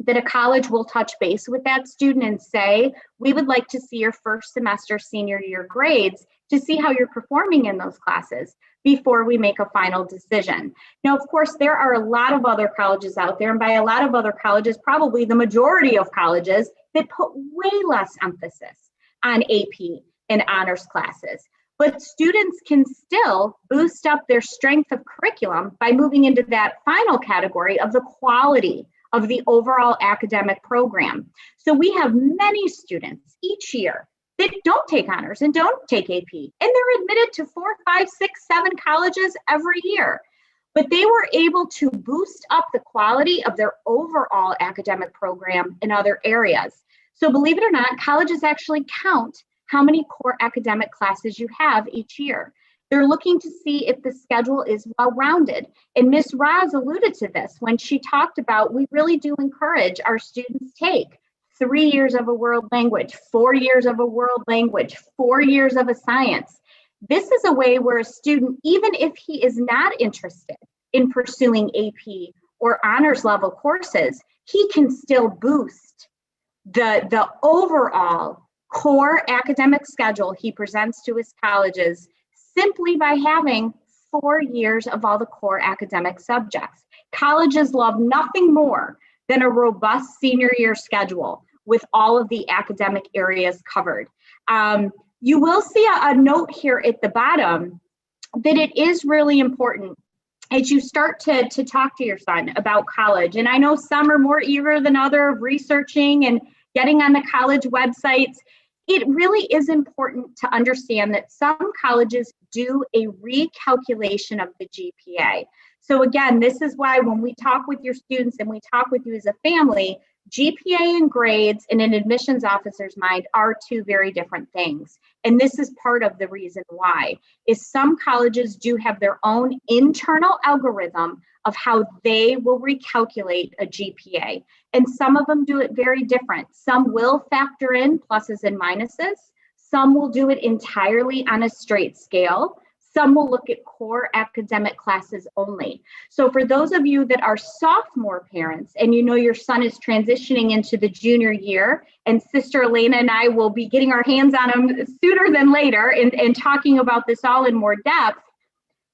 that a college will touch base with that student and say, we would like to see your first semester senior year grades to see how you're performing in those classes before we make a final decision. Now, of course, there are a lot of other colleges out there, and by a lot of other colleges, probably the majority of colleges that put way less emphasis on AP and honors classes. But students can still boost up their strength of curriculum by moving into that final category of the quality of the overall academic program. So we have many students each year that don't take honors and don't take AP, and they're admitted to 4, 5, 6, 7 colleges every year. But they were able to boost up the quality of their overall academic program in other areas. So believe it or not, colleges actually count how many core academic classes you have each year. They're looking to see if the schedule is well-rounded. And Ms. Roz alluded to this when she talked about we really do encourage our students take 3 years of a world language, 4 years of a world language, 4 years of a science. This is a way where a student, even if he is not interested in pursuing AP or honors level courses, he can still boost the overall core academic schedule he presents to his colleges simply by having 4 years of all the core academic subjects. Colleges love nothing more than a robust senior year schedule with all of the academic areas covered. You will see a note here at the bottom that it is really important as you start to talk to your son about college. And I know some are more eager than others researching and getting on the college websites. It really is important to understand that some colleges do a recalculation of the GPA. So again, this is why when we talk with your students and we talk with you as a family, GPA and grades in an admissions officer's mind are two very different things. And this is part of the reason why, is some colleges do have their own internal algorithm of how they will recalculate a GPA. And some of them do it very different. Some will factor in pluses and minuses. Some will do it entirely on a straight scale. Some will look at core academic classes only. So for those of you that are sophomore parents and you know your son is transitioning into the junior year, and Sister Elena and I will be getting our hands on him sooner than later and talking about this all in more depth,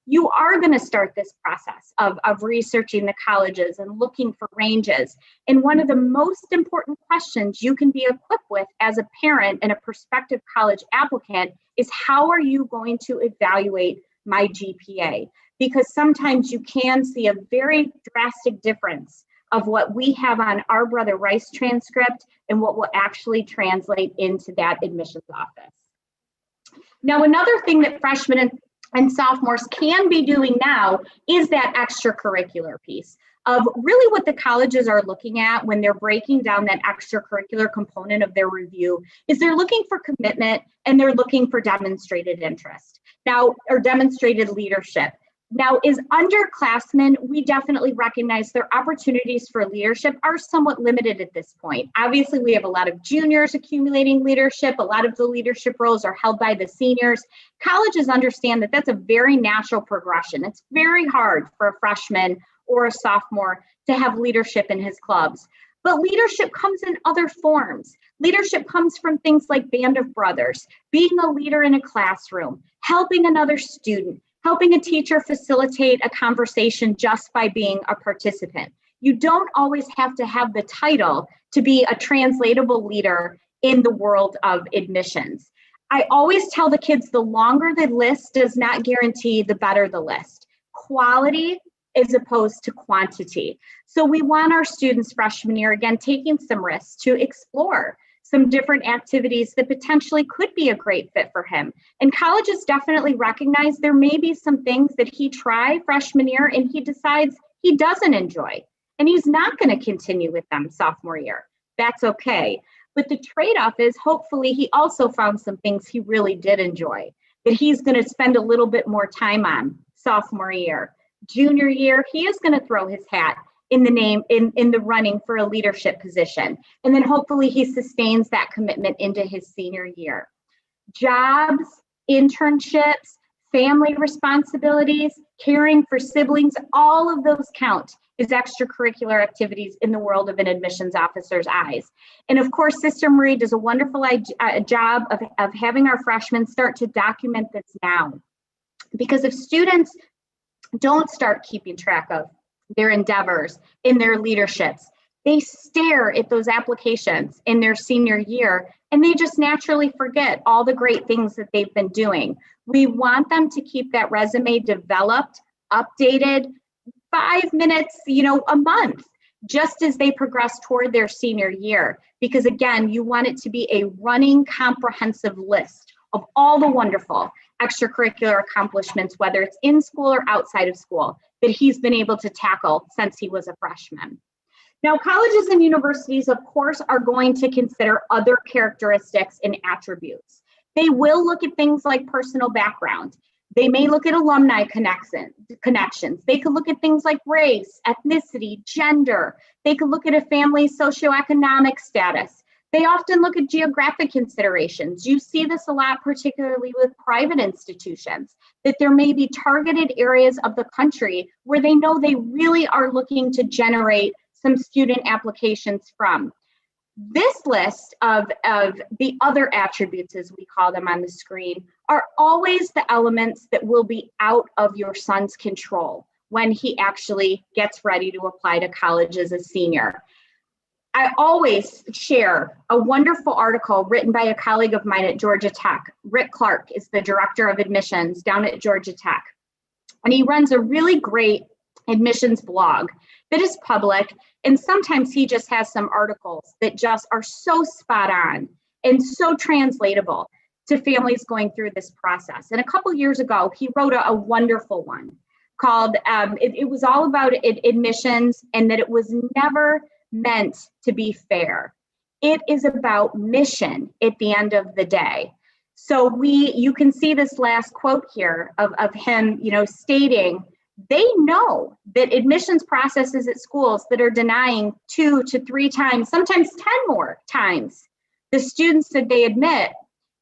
you are going to start this process of researching the colleges and looking for ranges. And one of the most important questions you can be equipped with as a parent and a prospective college applicant is, how are you going to evaluate my GPA? Because sometimes you can see a very drastic difference of what we have on our Brother Rice transcript and what will actually translate into that admissions office. Now, another thing that freshmen and sophomores can be doing now is that extracurricular piece of really what the colleges are looking at when they're breaking down that extracurricular component of their review is they're looking for commitment and they're looking for demonstrated interest now, or demonstrated leadership. Now, as underclassmen, we definitely recognize their opportunities for leadership are somewhat limited at this point. Obviously, we have a lot of juniors accumulating leadership. A lot of the leadership roles are held by the seniors. Colleges understand that that's a very natural progression. It's very hard for a freshman or a sophomore to have leadership in his clubs. But leadership comes in other forms. Leadership comes from things like Band of Brothers, being a leader in a classroom, helping another student, helping a teacher facilitate a conversation just by being a participant. You don't always have to have the title to be a translatable leader in the world of admissions. I always tell the kids the longer the list does not guarantee the better the list. Quality as opposed to quantity. So we want our students freshman year, again, taking some risks to explore some different activities that potentially could be a great fit for him. And colleges definitely recognize there may be some things that he tried freshman year and he decides he doesn't enjoy, and he's not going to continue with them sophomore year. That's okay. But the trade-off is hopefully he also found some things he really did enjoy that he's going to spend a little bit more time on sophomore year. Junior year, he is going to throw his hat in the running for a leadership position. And then hopefully he sustains that commitment into his senior year. Jobs, internships, family responsibilities, caring for siblings, all of those count as extracurricular activities in the world of an admissions officer's eyes. And of course, Sister Marie does a wonderful job of having our freshmen start to document this now. Because if students don't start keeping track of their endeavors in their leaderships, they stare at those applications in their senior year and they just naturally forget all the great things that they've been doing. We want them to keep that resume developed, updated, 5 minutes, a month, just as they progress toward their senior year. Because again, you want it to be a running comprehensive list of all the wonderful extracurricular accomplishments, whether it's in school or outside of school, that he's been able to tackle since he was a freshman. Now, colleges and universities, of course, are going to consider other characteristics and attributes. They will look at things like personal background. They may look at alumni connections. They could look at things like race, ethnicity, gender. They could look at a family's socioeconomic status. They often look at geographic considerations. You see this a lot, particularly with private institutions, that there may be targeted areas of the country where they know they really are looking to generate some student applications from. This list of the other attributes, as we call them on the screen, are always the elements that will be out of your son's control. when he actually gets ready to apply to college as a senior. I always share a wonderful article written by a colleague of mine at Georgia Tech. Rick Clark is the director of admissions down at Georgia Tech. And he runs a really great admissions blog that is public. And sometimes he just has some articles that just are so spot on and so translatable to families going through this process. And a couple years ago, he wrote a wonderful one called, it was all about admissions and that it was never meant to be fair. It is about mission at the end of the day. So you can see this last quote here of him, stating they know that admissions processes at schools that are denying 2 to 3 times, sometimes 10 more times the students that they admit.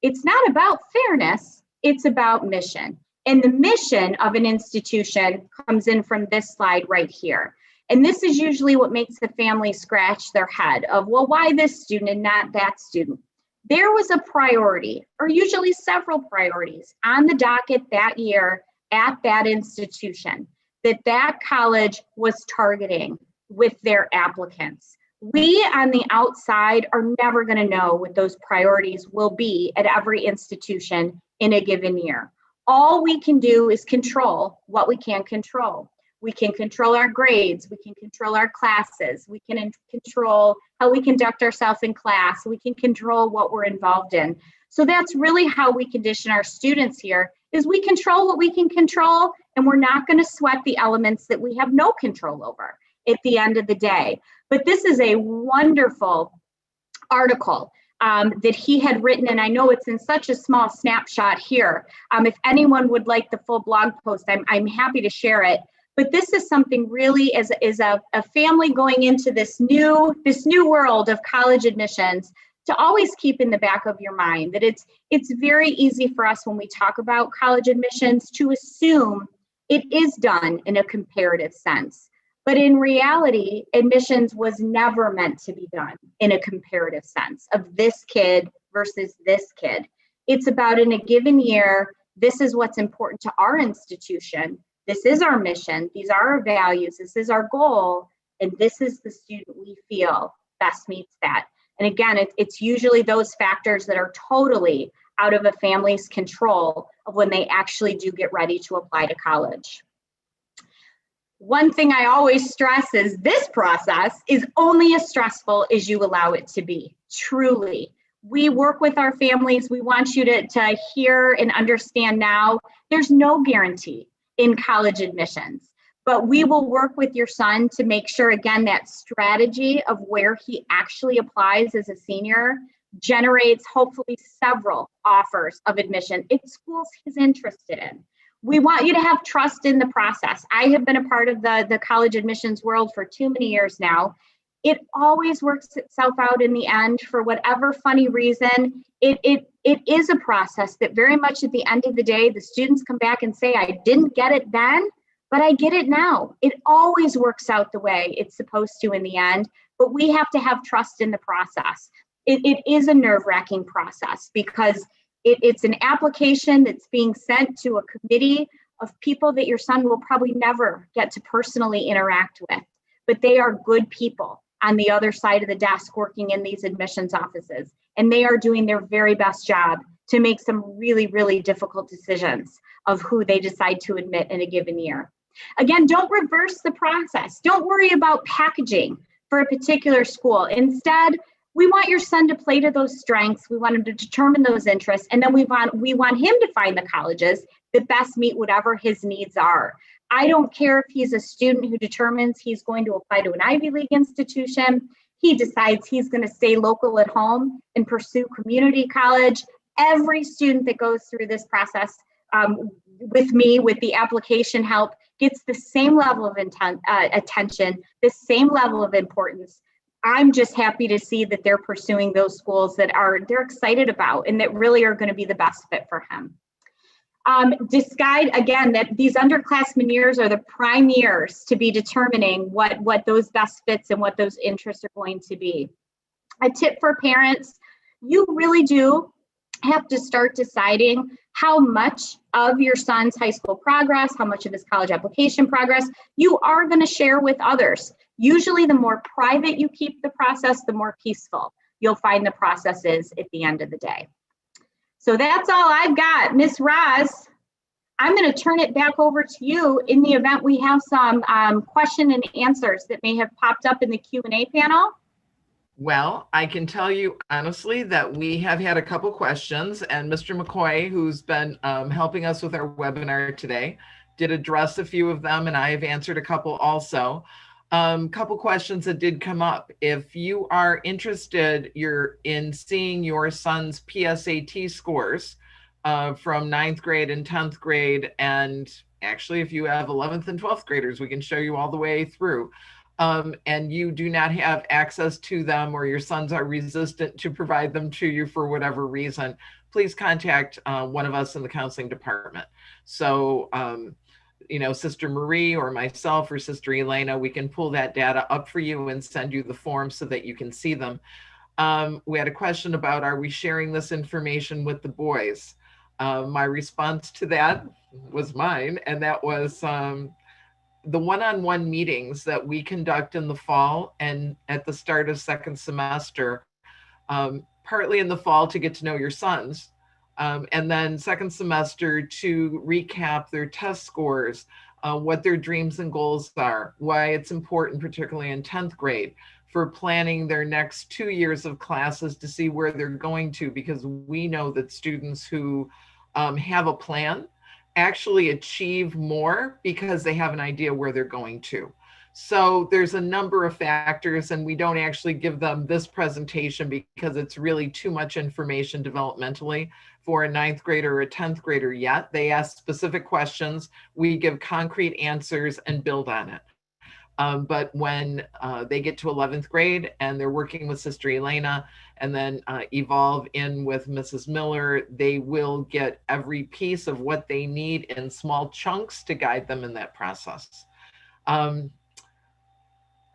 It's not about fairness, it's about mission. And the mission of an institution comes in from this slide right here. And this is usually what makes the family scratch their head of, well, why this student and not that student? There was a priority, or usually several priorities, on the docket that year at that institution that college was targeting with their applicants. We on the outside are never going to know what those priorities will be at every institution in a given year. All we can do is control what we can control. We can control our grades, we can control our classes, we can control how we conduct ourselves in class, we can control what we're involved in. So that's really how we condition our students here, is we control what we can control, and we're not going to sweat the elements that we have no control over at the end of the day. But this is a wonderful article that he had written, and I know it's in such a small snapshot here. If anyone would like the full blog post, I'm happy to share it. But this is something really as a family going into this new world of college admissions to always keep in the back of your mind that it's very easy for us when we talk about college admissions to assume it is done in a comparative sense. But in reality, admissions was never meant to be done in a comparative sense of this kid versus this kid. It's about in a given year, this is what's important to our institution. This is our mission. These are our values. This is our goal. And this is the student we feel best meets that. And again, it's usually those factors that are totally out of a family's control of when they actually do get ready to apply to college. One thing I always stress is this process is only as stressful as you allow it to be, truly. We work with our families. We want you to hear and understand now, there's no guarantee in college admissions, but we will work with your son to make sure, again, that strategy of where he actually applies as a senior generates hopefully several offers of admission at schools he's interested in. We want you to have trust in the process. I have been a part of the college admissions world for too many years now. It always works itself out in the end. For whatever funny reason, it is a process that very much at the end of the day, the students come back and say, I didn't get it then, but I get it now. It always works out the way it's supposed to in the end, but we have to have trust in the process. It is a nerve-wracking process because it's an application that's being sent to a committee of people that your son will probably never get to personally interact with, but they are good people on the other side of the desk working in these admissions offices, and they are doing their very best job to make some really, really difficult decisions of who they decide to admit in a given year. Again, don't reverse the process. Don't worry about packaging for a particular school. Instead, we want your son to play to those strengths. We want him to determine those interests. And then we want him to find the colleges that best meet whatever his needs are. I don't care if he's a student who determines he's going to apply to an Ivy League institution. He decides he's going to stay local at home and pursue community college. Every student that goes through this process with me, with the application help, gets the same level of attention, the same level of importance. I'm just happy to see that they're pursuing those schools that they're excited about and that really are going to be the best fit for him. Decide again that these underclassmen years are the prime years to be determining what those best fits and what those interests are going to be. A tip for parents, you really do have to start deciding how much of your son's high school progress, how much of his college application progress you are going to share with others. Usually the more private you keep the process, the more peaceful you'll find the process is at the end of the day. So that's all I've got. Miss Roz, I'm going to turn it back over to you in the event we have some question and answers that may have popped up in the Q&A panel. Well, I can tell you honestly that we have had a couple questions, and Mr. McCoy, who's been helping us with our webinar today, did address a few of them, and I have answered a couple also. Couple questions that did come up. If you are interested, you're in seeing your son's PSAT scores from 9th grade and 10th grade, and actually if you have 11th and 12th graders, we can show you all the way through. And you do not have access to them, or your sons are resistant to provide them to you for whatever reason, please contact one of us in the counseling department. So, you know, Sister Marie or myself or Sister Elena, we can pull that data up for you and send you the form so that you can see them. We had a question about, are we sharing this information with the boys? My response to that was mine, and that was, the one-on-one meetings that we conduct in the fall and at the start of second semester, partly in the fall to get to know your sons, and then second semester to recap their test scores, what their dreams and goals are, why it's important, particularly in 10th grade, for planning their next 2 years of classes to see where they're going to, because we know that students who have a plan actually achieve more because they have an idea where they're going to. So there's a number of factors, and we don't actually give them this presentation because it's really too much information developmentally for a 9th grader or a 10th grader yet. They ask specific questions, we give concrete answers and build on it. But when they get to 11th grade and they're working with Sister Elena and then evolve in with Mrs. Miller, they will get every piece of what they need in small chunks to guide them in that process.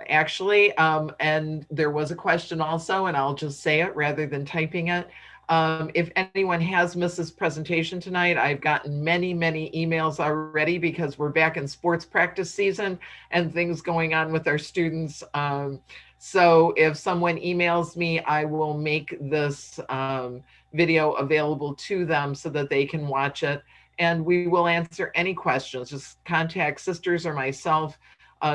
Actually, and there was a question also, and I'll just say it rather than typing it. If anyone has missed this presentation tonight, I've gotten many, many emails already because we're back in sports practice season and things going on with our students. So if someone emails me, I will make this video available to them so that they can watch it. And we will answer any questions. Just contact sisters or myself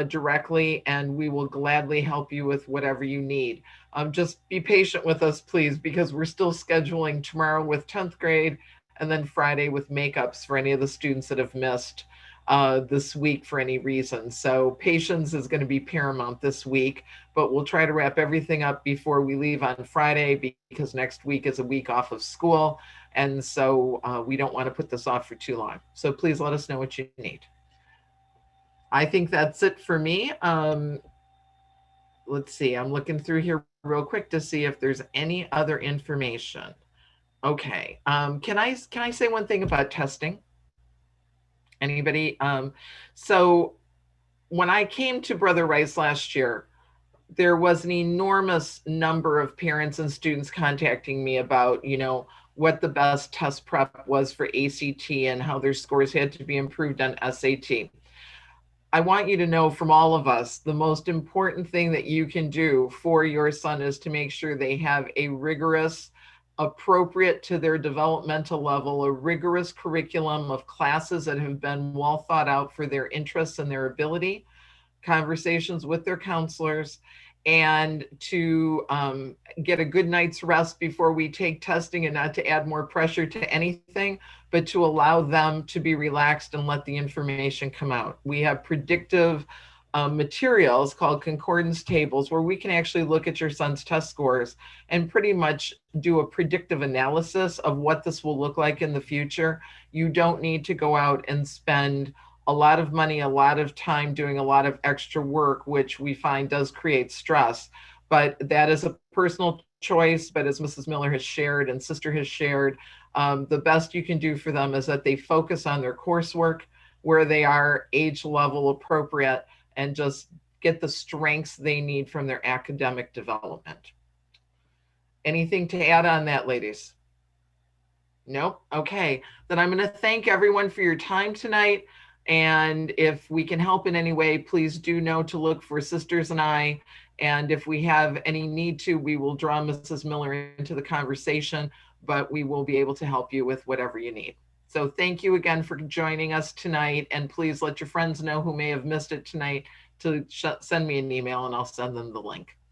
directly, and we will gladly help you with whatever you need. Just be patient with us, please, because we're still scheduling tomorrow with 10th grade and then Friday with makeups for any of the students that have missed this week for any reason. So patience is going to be paramount this week, but we'll try to wrap everything up before we leave on Friday, because next week is a week off of school. And so we don't want to put this off for too long. So please let us know what you need. I think that's it for me. Let's see, I'm looking through here real quick to see if there's any other information. Okay, can I say one thing about testing? Anybody? So when I came to Brother Rice last year, there was an enormous number of parents and students contacting me about, you know, what the best test prep was for ACT and how their scores had to be improved on SAT. I want you to know from all of us, the most important thing that you can do for your son is to make sure they have a rigorous, appropriate to their developmental level, a rigorous curriculum of classes that have been well thought out for their interests and their ability, conversations with their counselors, and to get a good night's rest before we take testing, and not to add more pressure to anything, but to allow them to be relaxed and let the information come out. We have predictive materials called concordance tables where we can actually look at your son's test scores and pretty much do a predictive analysis of what this will look like in the future. You don't need to go out and spend a lot of money, a lot of time doing a lot of extra work, which we find does create stress. But that is a personal choice. But as Mrs. Miller has shared and Sister has shared, the best you can do for them is that they focus on their coursework, where they are age level appropriate, and just get the strengths they need from their academic development. Anything to add on that, ladies? Nope. Okay. Then I'm going to thank everyone for your time tonight. And if we can help in any way, please do know to look for Sisters and I. And if we have any need to, we will draw Mrs. Miller into the conversation, but we will be able to help you with whatever you need. So thank you again for joining us tonight. And please let your friends know who may have missed it tonight to send me an email and I'll send them the link.